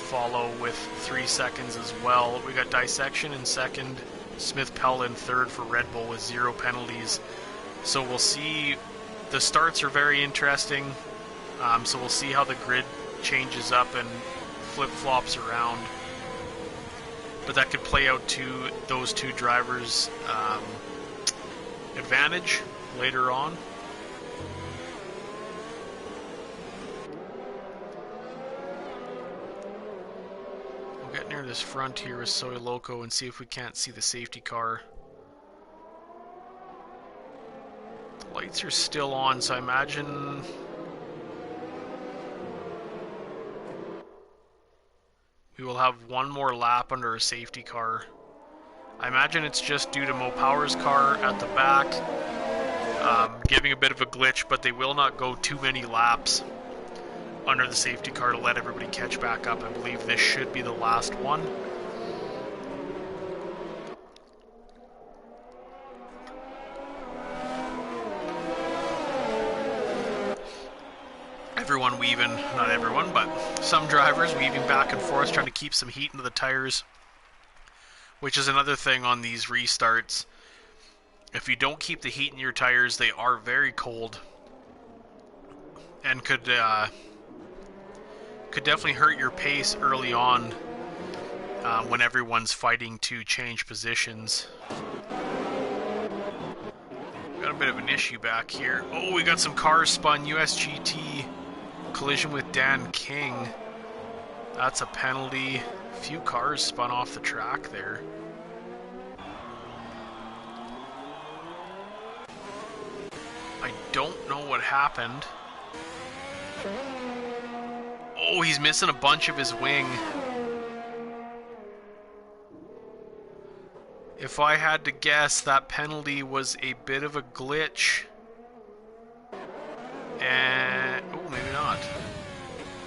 follow with 3 seconds as well. We got Dissection in second, Smith Pell in third for Red Bull with 0 penalties. So we'll see. The starts are very interesting. So we'll see how the grid changes up and flip-flops around. But that could play out to those two drivers' advantage later on. We'll get near this front here with Soy Loco and see if we can't see the safety car. The lights are still on, so I imagine we will have one more lap under a safety car. I imagine it's just due to Mo Power's car at the back giving a bit of a glitch, but they will not go too many laps under the safety car to let everybody catch back up. I believe this should be the last one. Everyone weaving, not everyone, but some drivers weaving back and forth, trying to keep some heat into the tires, which is another thing on these restarts. If you don't keep the heat in your tires, they are very cold and could definitely hurt your pace early on when everyone's fighting to change positions. Got a bit of an issue back here. Oh, we got some cars spun. USGT collision with Dan King. That's a penalty. A few cars spun off the track there. I don't know what happened. Oh, he's missing a bunch of his wing. If I had to guess, that penalty was a bit of a glitch. And oh, maybe not.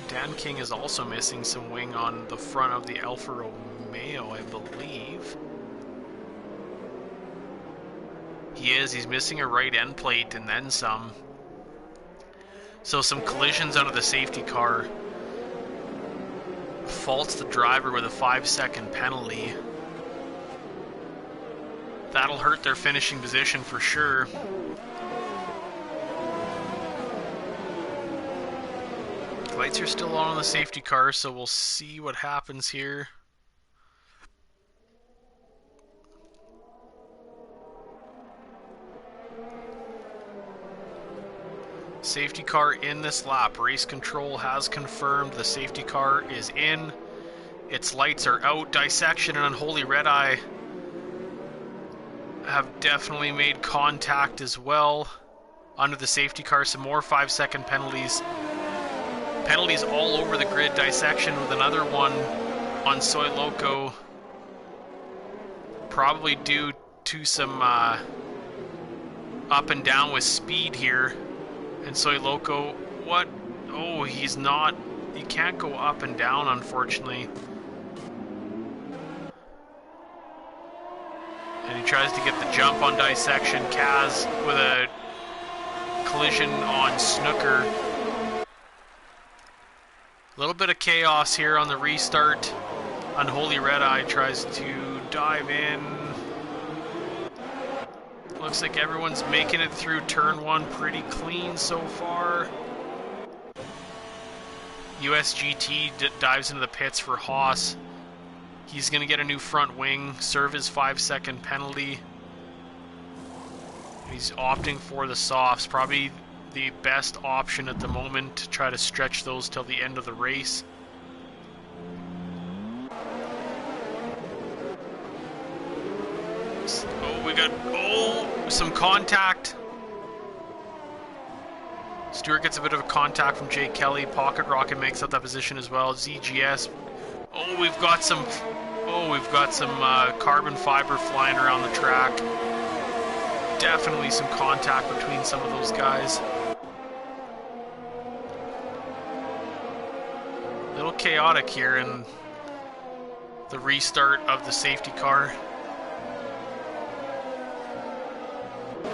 Dan King is also missing some wing on the front of the Alfa Romeo, I believe. He is. He's missing a right end plate and then some. So some collisions out of the safety car. Faults the driver with a 5-second penalty. That'll hurt their finishing position for sure. Lights are still on the safety car, so we'll see what happens here. Safety car in this lap. Race control has confirmed the safety car is in. Its lights are out. Dissection and Unholy Red Eye have definitely made contact as well. Under the safety car, some more 5-second penalties. Penalties all over the grid. Dissection with another one on Soy Loco. Probably due to some up and down with speed here. And Soy Loco, what? Oh, he's not. He can't go up and down, unfortunately. And he tries to get the jump on Dissection. Kaz with a collision on Snooker. A little bit of chaos here on the restart. Unholy Red Eye tries to dive in. Looks like everyone's making it through turn 1 pretty clean so far. USGT dives into the pits for Haas. He's going to get a new front wing, serve his 5-second penalty. He's opting for the softs, probably the best option at the moment to try to stretch those till the end of the race. Oh, we got, some contact. Stewart gets a bit of a contact from Jay Kelly. Pocket Rocket makes up that position as well. ZGS. We've got some carbon fiber flying around the track. Definitely some contact between some of those guys. A little chaotic here in the restart of the safety car.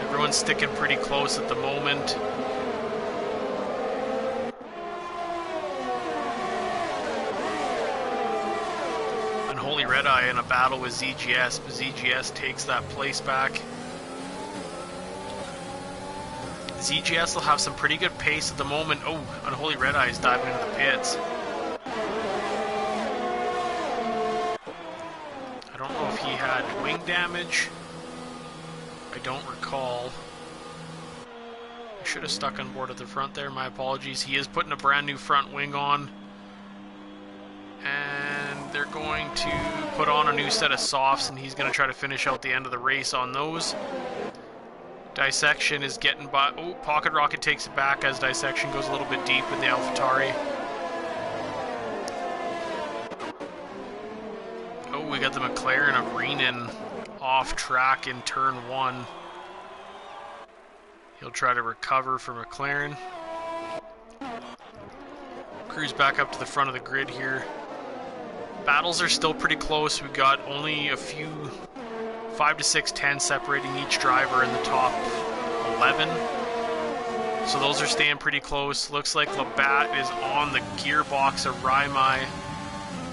Everyone's sticking pretty close at the moment. Unholy Red Eye in a battle with ZGS, but ZGS takes that place back. ZGS will have some pretty good pace at the moment. Oh, Unholy Red Eye is diving into the pits. I don't know if he had wing damage. I don't recall. I should have stuck on board at the front there. My apologies. He is putting a brand new front wing on. And they're going to put on a new set of softs, and he's going to try to finish out the end of the race on those. Dissection is getting by. Oh, Pocket Rocket takes it back as Dissection goes a little bit deep with the AlphaTauri. Oh, we got the McLaren of Renan off track in turn 1. He'll try to recover for McLaren. Cruise back up to the front of the grid here. Battles are still pretty close. We've got only a few 5 to 6 10 separating each driver in the top 11. So those are staying pretty close. Looks like Labatt is on the gearbox of Raimai.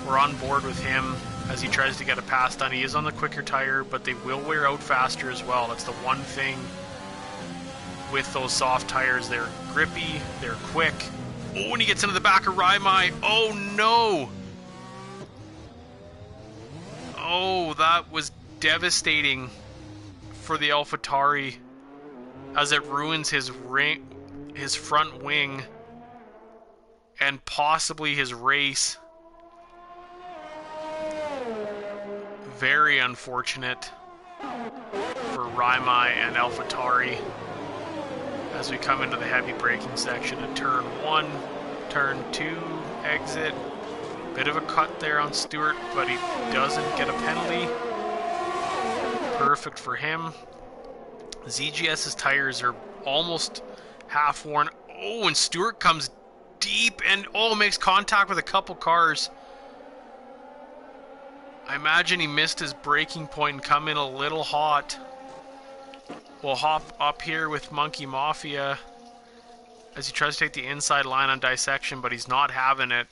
We're on board with him as he tries to get a pass done. He is on the quicker tire, but they will wear out faster as well. That's the one thing with those soft tires. They're grippy, they're quick. Oh, and he gets into the back of Raimai. Oh no! Oh, that was devastating for the AlphaTauri as it ruins his front wing and possibly his race. Very unfortunate for Raimai and AlphaTauri as we come into the heavy braking section at turn 1, turn 2, exit. Bit of a cut there on Stewart, but he doesn't get a penalty. Perfect for him. ZGS's tires are almost half worn. Oh, and Stewart comes deep and makes contact with a couple cars. I imagine he missed his braking point and come in a little hot. We'll hop up here with Monkey Mafia as he tries to take the inside line on Dissection, but he's not having it.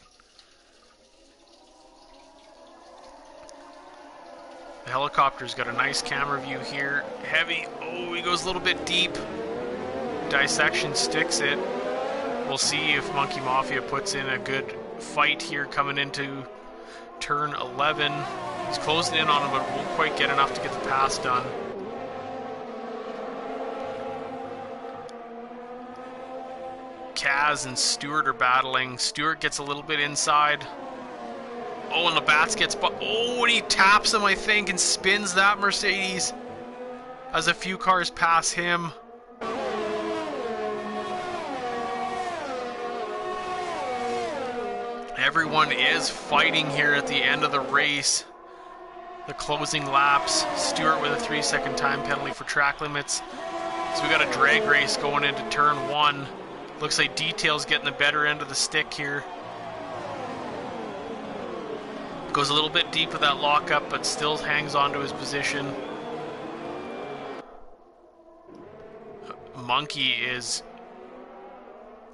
The helicopter's got a nice camera view here. Heavy. Oh, he goes a little bit deep. Dissection sticks it. We'll see if Monkey Mafia puts in a good fight here coming into turn 11. He's closing in on him, but won't quite get enough to get the pass done. Kaz and Stewart are battling. Stewart gets a little bit inside. Oh, and Labatt's gets... Oh, and he taps him, I think, and spins that Mercedes as a few cars pass him. Everyone is fighting here at the end of the race. The closing laps. Stewart with a 3-second time penalty for track limits. So we got a drag race going into turn 1. Looks like Detail's getting the better end of the stick here. Goes a little bit deep with that lockup, but still hangs on to his position. Monkey is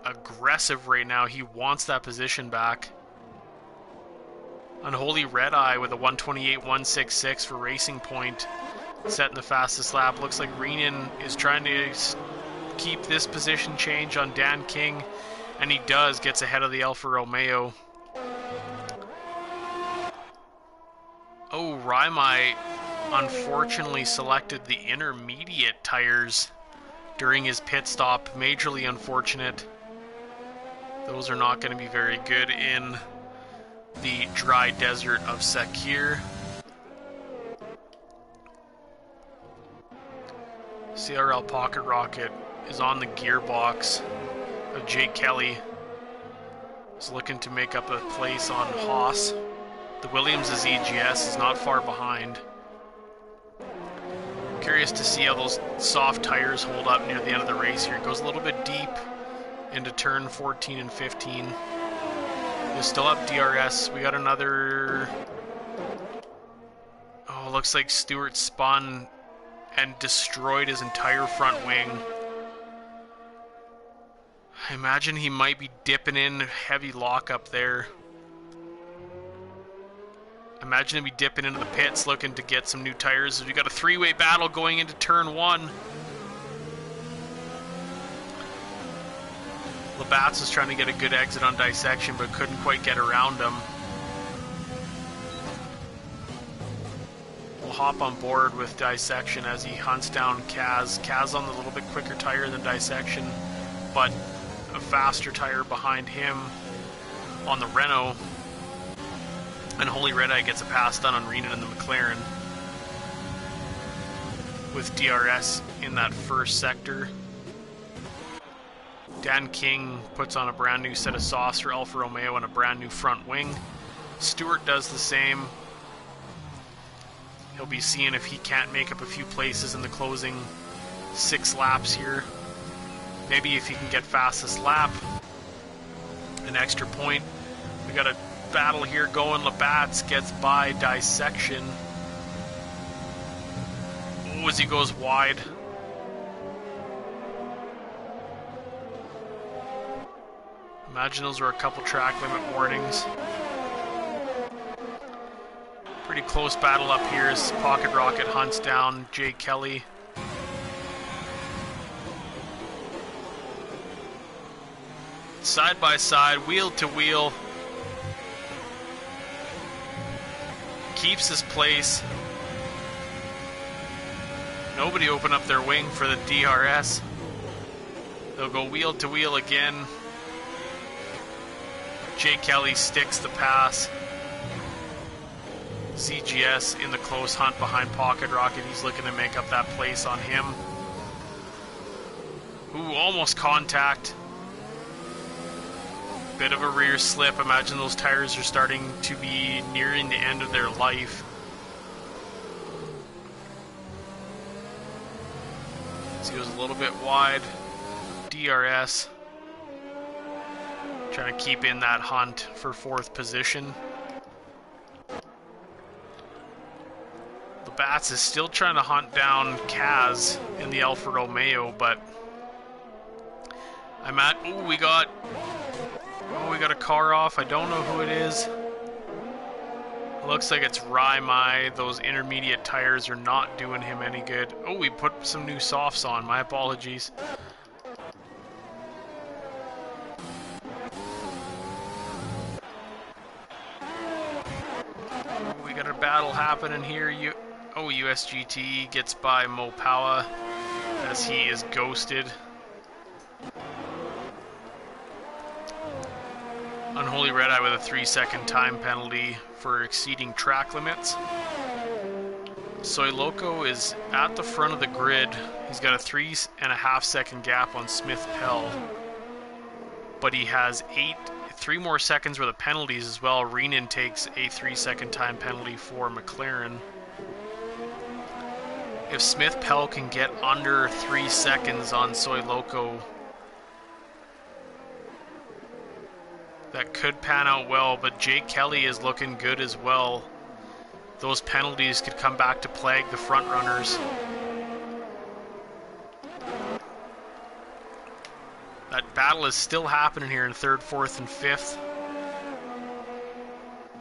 aggressive right now. He wants that position back. Unholy Red Eye with a 128.166 for Racing Point, setting the fastest lap. Looks like Renan is trying to keep this position change on Dan King, and he does. Gets ahead of the Alfa Romeo. Oh, Raimai unfortunately selected the intermediate tires during his pit stop. Majorly unfortunate. Those are not going to be very good in the dry desert of Sakir. CRL Pocket Rocket is on the gearbox of Jake Kelly. He's looking to make up a place on Haas. The Williams' EGS is not far behind. Curious to see how those soft tires hold up near the end of the race here. It goes a little bit deep into turn 14 and 15. They still have DRS. We got another... Oh, looks like Stewart spun and destroyed his entire front wing. I imagine he might be dipping in heavy lockup there. Imagine him be dipping into the pits looking to get some new tires. We got a three-way battle going into turn 1. Labatt's is trying to get a good exit on Dissection, but couldn't quite get around him. We'll hop on board with Dissection as he hunts down Kaz. Kaz on the little bit quicker tire than Dissection, but a faster tire behind him on the Renault. And Holy Red Eye gets a pass done on Renan in the McLaren, with DRS in that first sector. Dan King puts on a brand new set of softs for Alfa Romeo and a brand new front wing. Stewart does the same. He'll be seeing if he can't make up a few places in the closing 6 laps here. Maybe if he can get fastest lap, an extra point. We got a battle here going. Labatt's gets by Dissection. Oh, as he goes wide. Imagine those were a couple track limit warnings. Pretty close battle up here as Pocket Rocket hunts down Jay Kelly. Side by side, wheel to wheel. Keeps his place. Nobody open up their wing for the DRS. They'll go wheel to wheel again. Jay Kelly sticks the pass. ZGS in the close hunt behind Pocket Rocket. He's looking to make up that place on him. Ooh, almost contact. Bit of a rear slip. Imagine those tires are starting to be nearing the end of their life. So he goes a little bit wide. DRS. Trying to keep in that hunt for 4th position. Labatt's is still trying to hunt down Kaz in the Alfa Romeo, but I'm at... Oh, we got a car off. I don't know who it is. Looks like it's Raimai. Those intermediate tires are not doing him any good. Oh, we put some new softs on. My apologies. We got a battle happening here. USGT gets by Mopawa as he is ghosted. Unholy Red Eye with a 3-second time penalty for exceeding track limits. Soy Loco is at the front of the grid. He's got a 3.5-second gap on Smith Pell, but he has 3 more seconds worth of penalties as well. Reenan takes a 3-second time penalty for McLaren. If Smith Pell can get under 3 seconds on Soy Loco, that could pan out well, but Jake Kelly is looking good as well. Those penalties could come back to plague the front runners. That battle is still happening here in 3rd, 4th, and 5th.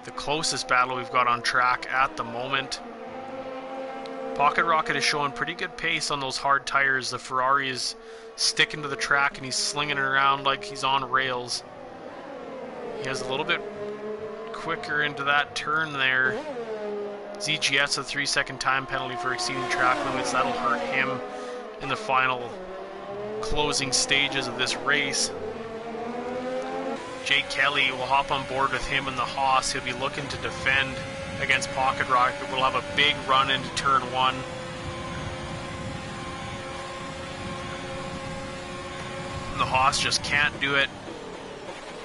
The closest battle we've got on track at the moment. Pocket Rocket is showing pretty good pace on those hard tires. The Ferrari is sticking to the track and he's slinging it around like he's on rails. He has a little bit quicker into that turn there. ZGS a 3-second time penalty for exceeding track limits. That'll hurt him in the final closing stages of this race. Jake Kelly will hop on board with him in the Haas. He'll be looking to defend against Pocket Rocket. We'll have a big run into turn 1. And the Haas just can't do it.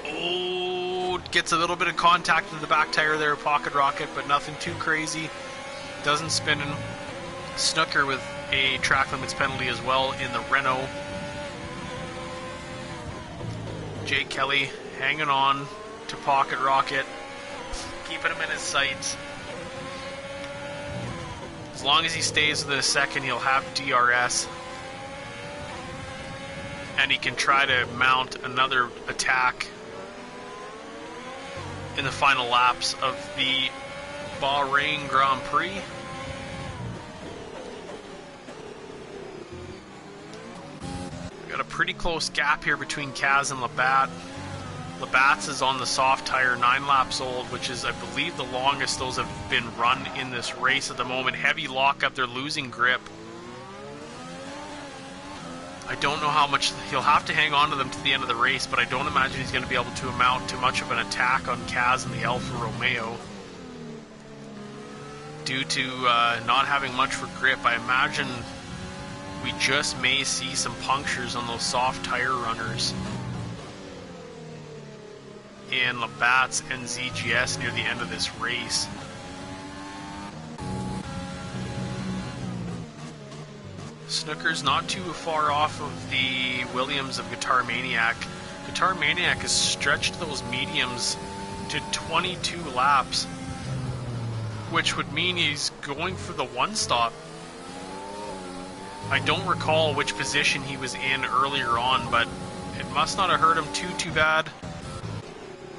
Oh, gets a little bit of contact with the back tire there, Pocket Rocket, but nothing too crazy. Doesn't spin in. Snooker with a track limits penalty as well in the Renault. Jake Kelly hanging on to Pocket Rocket, keeping him in his sights. As long as he stays within a second, he'll have DRS. And he can try to mount another attack in the final laps of the Bahrain Grand Prix. Got a pretty close gap here between Kaz and Labatt. Labatt's is on the soft tire, 9 laps old, which is, I believe, the longest those have been run in this race at the moment. Heavy lockup, they're losing grip. I don't know how much, he'll have to hang on to them to the end of the race, but I don't imagine he's going to be able to mount too much of an attack on Kaz and the Alfa Romeo. Due to not having much for grip, I imagine we just may see some punctures on those soft tire runners in Labatt's and ZGS near the end of this race. Snooker's not too far off of the Williams of Guitar Maniac. Guitar Maniac has stretched those mediums to 22 laps, which would mean he's going for the one stop. I don't recall which position he was in earlier on, but it must not have hurt him too bad.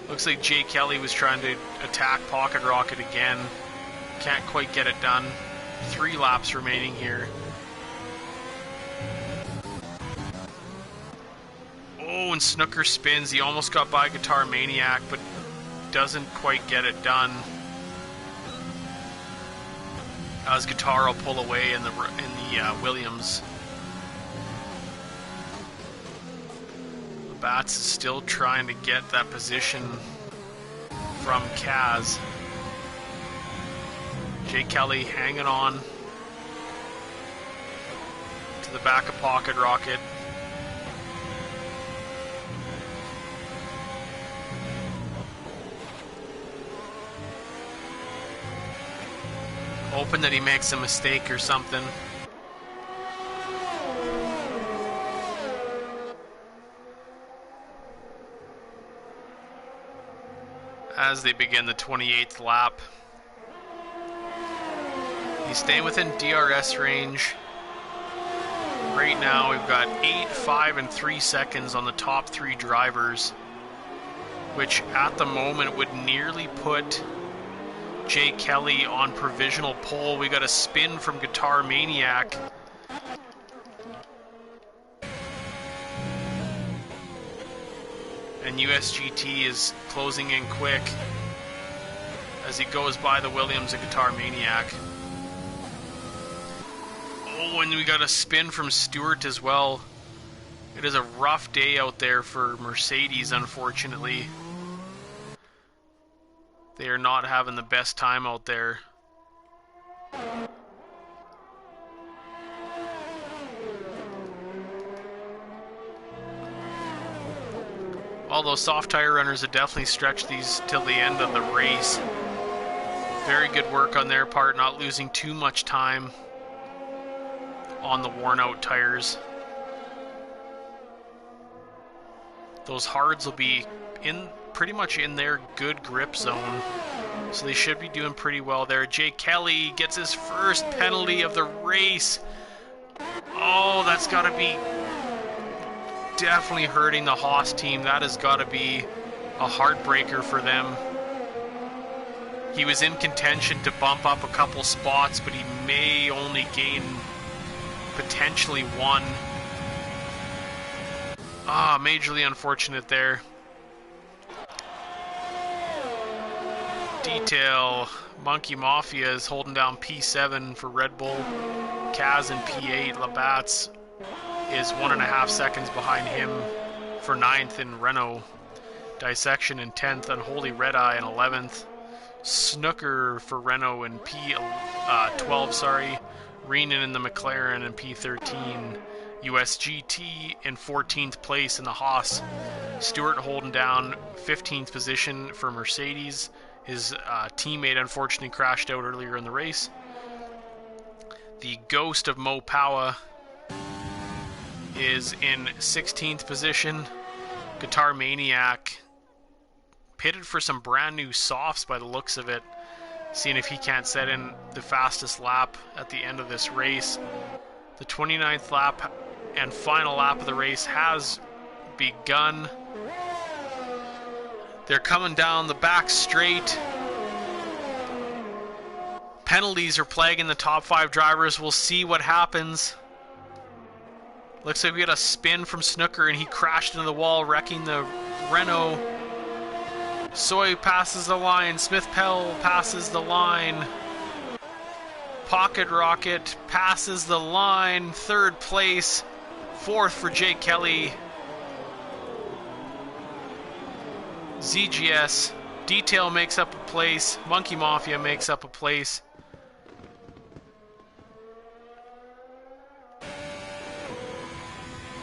Looks like Jay Kelly was trying to attack Pocket Rocket again. Can't quite get it done. 3 laps remaining here. Oh, and Snooker spins. He almost got by Guitar Maniac, but doesn't quite get it done. As Guitar will pull away in the Williams. Bats is still trying to get that position from Kaz. Jay Kelly hanging on to the back of Pocket Rocket. Hoping that he makes a mistake or something. As they begin the 28th lap. He's staying within DRS range. Right now we've got 8, 5, and 3 seconds on the top 3 drivers, which at the moment would nearly put Jay Kelly on provisional pole. We got a spin from Guitar Maniac. And USGT is closing in quick as he goes by the Williams and Guitar Maniac. Oh, and we got a spin from Stewart as well. It is a rough day out there for Mercedes, unfortunately. They are not having the best time out there. Although soft tire runners have definitely stretched these till the end of the race. Very good work on their part, not losing too much time on the worn out tires. Those hards will be in pretty much in their good grip zone, so they should be doing pretty well there. Jay Kelly gets his first penalty of the race. Oh, that's got to be definitely hurting the Haas team. That has got to be a heartbreaker for them. He was in contention to bump up a couple spots, but he may only gain potentially 1. Ah, majorly unfortunate there. Detail, Monkey Mafia is holding down P7 for Red Bull. Kaz in P8, Labatt's is 1.5 seconds behind him for 9th in Renault. Dissection in 10th, Unholy Red Eye in 11th. Snooker for Renault in P12, sorry. Reenan in the McLaren in P13. USGT in 14th place in the Haas. Stewart holding down 15th position for Mercedes. His teammate unfortunately crashed out earlier in the race. The ghost of Mo Powa is in 16th position. Guitar Maniac pitted for some brand new softs by the looks of it, seeing if he can't set in the fastest lap at the end of this race. The 29th lap and final lap of the race has begun. They're coming down the back straight. Penalties are plaguing the top 5 drivers. We'll see what happens. Looks like we got a spin from Snooker and he crashed into the wall, wrecking the Renault. Soy passes the line. Smith Pell passes the line. Pocket Rocket passes the line. 3rd place. 4th for Jay Kelly. ZGS. Detail makes up a place. Monkey Mafia makes up a place.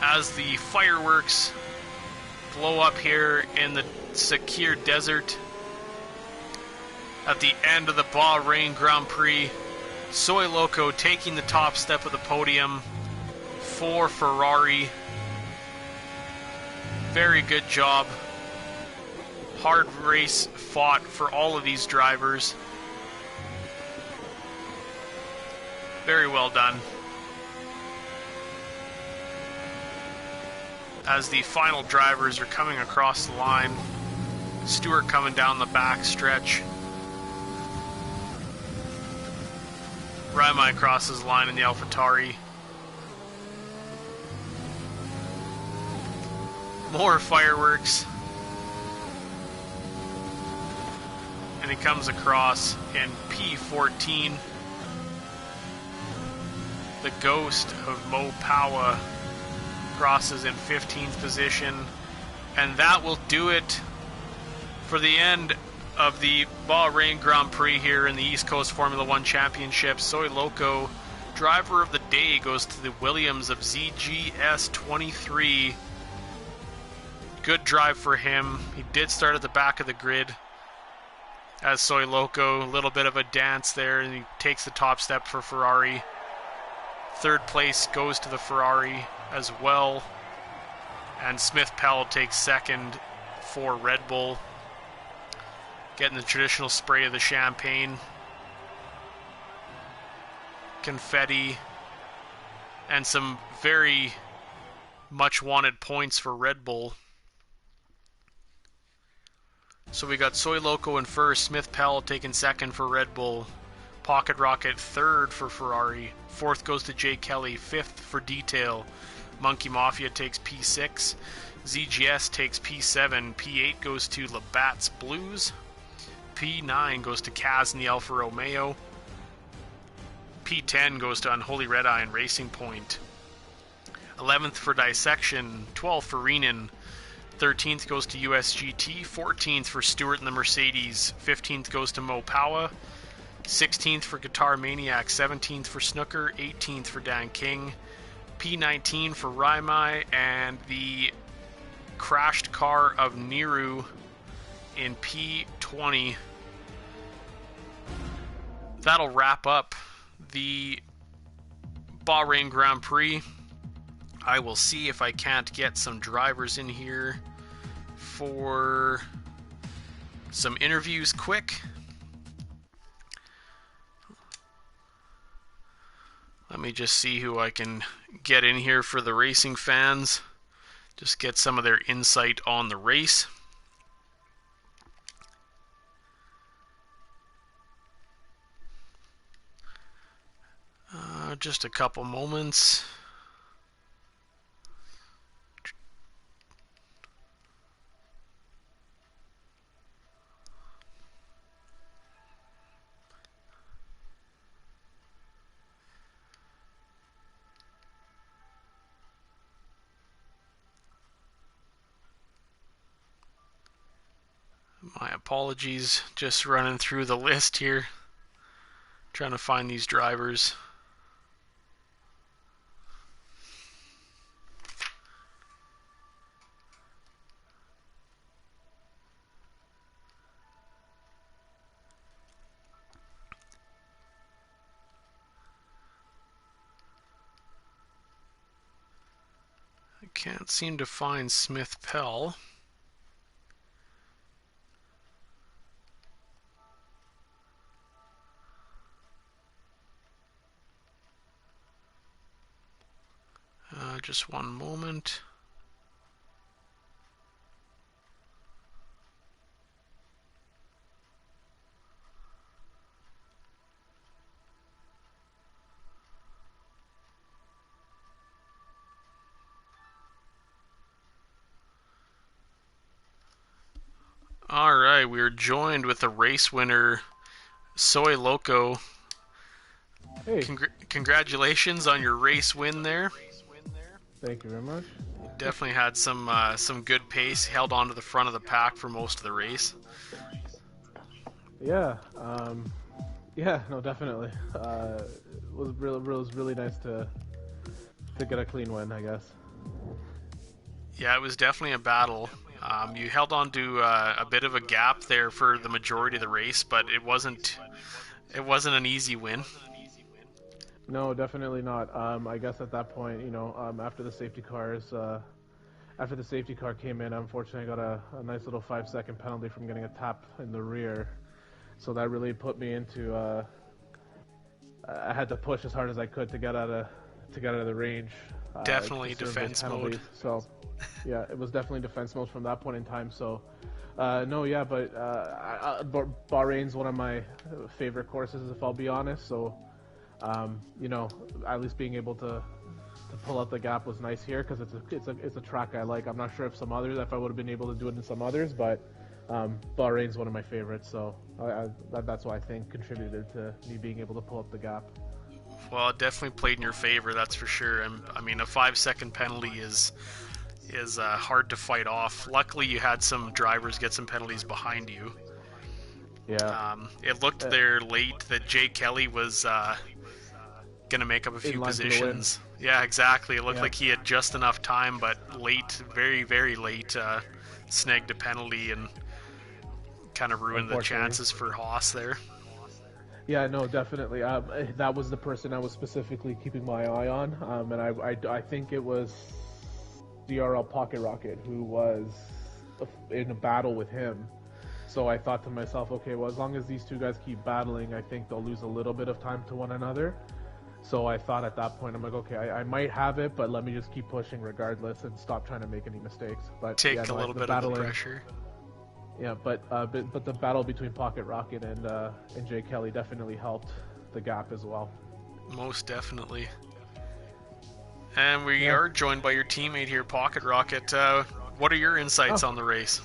As the fireworks blow up here in the Sakir Desert at the end of the Bahrain Grand Prix. Soy Loco taking the top step of the podium for Ferrari. Very good job. Hard race fought for all of these drivers. Very well done. As the final drivers are coming across the line, Stewart coming down the back stretch. Raimai crosses the line in the AlphaTauri. More fireworks. And he comes across in P14. The ghost of Mo Powa crosses in 15th position. And that will do it for the end of the Bahrain Grand Prix here in the East Coast Formula 1 Championship. Soy Loco, driver of the day, goes to the Williams of ZGS23. Good drive for him. He did start at the back of the grid as Soy Loco. A little bit of a dance there, and he takes the top step for Ferrari. 3rd place goes to the Ferrari as well. And Smith Pell takes 2nd for Red Bull. Getting the traditional spray of the champagne. Confetti. and some very much wanted points for Red Bull. So we got Soy Loco in first, Smith Pell taking second for Red Bull, Pocket Rocket third for Ferrari, fourth goes to Jay Kelly, fifth for Detail, Monkey Mafia takes P6, ZGS takes P7, P8 goes to Labatt's Blues, P9 goes to Kaz and the Alfa Romeo, P10 goes to Unholy Red Eye and Racing Point, 11th for Dissection, 12th for Renan, 13th goes to USGT, 14th for Stewart and the Mercedes, 15th goes to Mo Powa, 16th for Guitar Maniac, 17th for Snooker, 18th for Dan King, P19 for Raimai, and the crashed car of Niru in P20. That'll wrap up the Bahrain Grand Prix. I will see if I can't get some drivers in here for some interviews quick. Let me just see who I can get in here for the racing fans. Just get some of their insight on the race. Just a couple moments. My apologies, just running through the list here, trying to find these drivers. I can't seem to find Smith Pell. Just one moment. All right, we are joined with the race winner, Soy Loco. Hey. Congratulations on your race win there. Thank you very much. Definitely had some good pace. Held on to the front of the pack for most of the race. Yeah. No, definitely. It was really nice to get a clean win, I guess. Yeah, it was definitely a battle. You held on to a bit of a gap there for the majority of the race, but it wasn't an easy win. No, definitely not. I guess at that point, after the safety car came in, unfortunately I got a nice little 5-second penalty from getting a tap in the rear. So that really put me into I had to push as hard as I could to get out of the range. Definitely defense mode. So yeah, it was definitely defense mode from that point in time. So Bahrain's one of my favorite courses, if I'll be honest. So at least being able to pull out the gap was nice here because it's a track I like. I'm not sure if I would have been able to do it in some others, but Bahrain's one of my favorites. So that's why I think contributed to me being able to pull up the gap. Well, it definitely played in your favor, that's for sure. I mean, a 5-second penalty is hard to fight off. Luckily, you had some drivers get some penalties behind you. Yeah. It looked there late that Jay Kelly was gonna make up a few positions. Yeah, exactly. It looked like he had just enough time, but late, very, very late, snagged a penalty and kind of ruined the chances for Haas there. Yeah, no, definitely. That was the person I was specifically keeping my eye on, and I think it was DRL Pocket Rocket who was in a battle with him. So I thought to myself, okay, well, as long as these two guys keep battling, I think they'll lose a little bit of time to one another. So I thought at that point, I'm like, okay, I might have it, but let me just keep pushing regardless and stop trying to make any mistakes. But yeah, Take a no, little the bit of the battling, pressure. yeah, but the battle between Pocket Rocket and Jay Kelly definitely helped the gap as well. Most definitely. And we Yeah. are joined by your teammate here, Pocket Rocket. What are your insights on the race?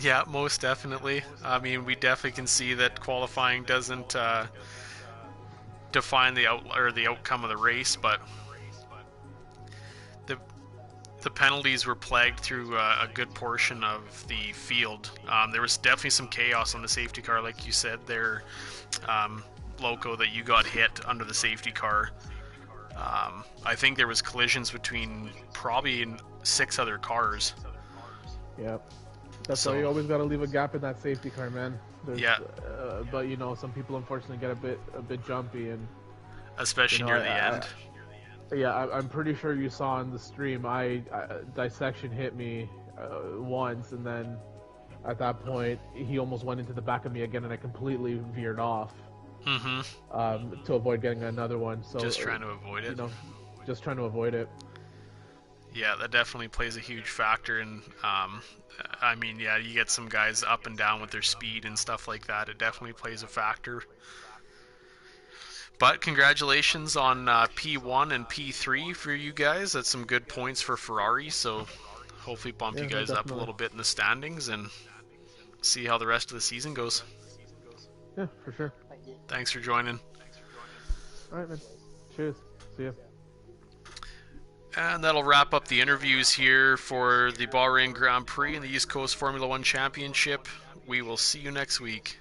Yeah, most definitely. I mean, we definitely can see that qualifying doesn't define the outcome of the race, but the the penalties were plagued through a good portion of the field. There was definitely some chaos on the safety car, like you said there, Loco, that you got hit under the safety car. I think there was collisions between probably 6 other cars. Yep. That's why you always got to leave a gap in that safety car, man. Yeah. But you know, some people unfortunately get a bit jumpy, and especially near the end. Yeah, I'm pretty sure you saw on the stream. Dissection hit me once, and then at that point he almost went into the back of me again, and I completely veered off. To avoid getting another one. So just trying to avoid it. You know, just trying to avoid it. Yeah, that definitely plays a huge factor. And I mean, yeah, you get some guys up and down with their speed and stuff like that. It definitely plays a factor. But congratulations on P1 and P3 for you guys. That's some good points for Ferrari. So hopefully bump you guys up a little bit in the standings and see how the rest of the season goes. Yeah, for sure. Thanks for joining. All right, man. Cheers. See ya. And that'll wrap up the interviews here for the Bahrain Grand Prix and the East Coast Formula One Championship. We will see you next week.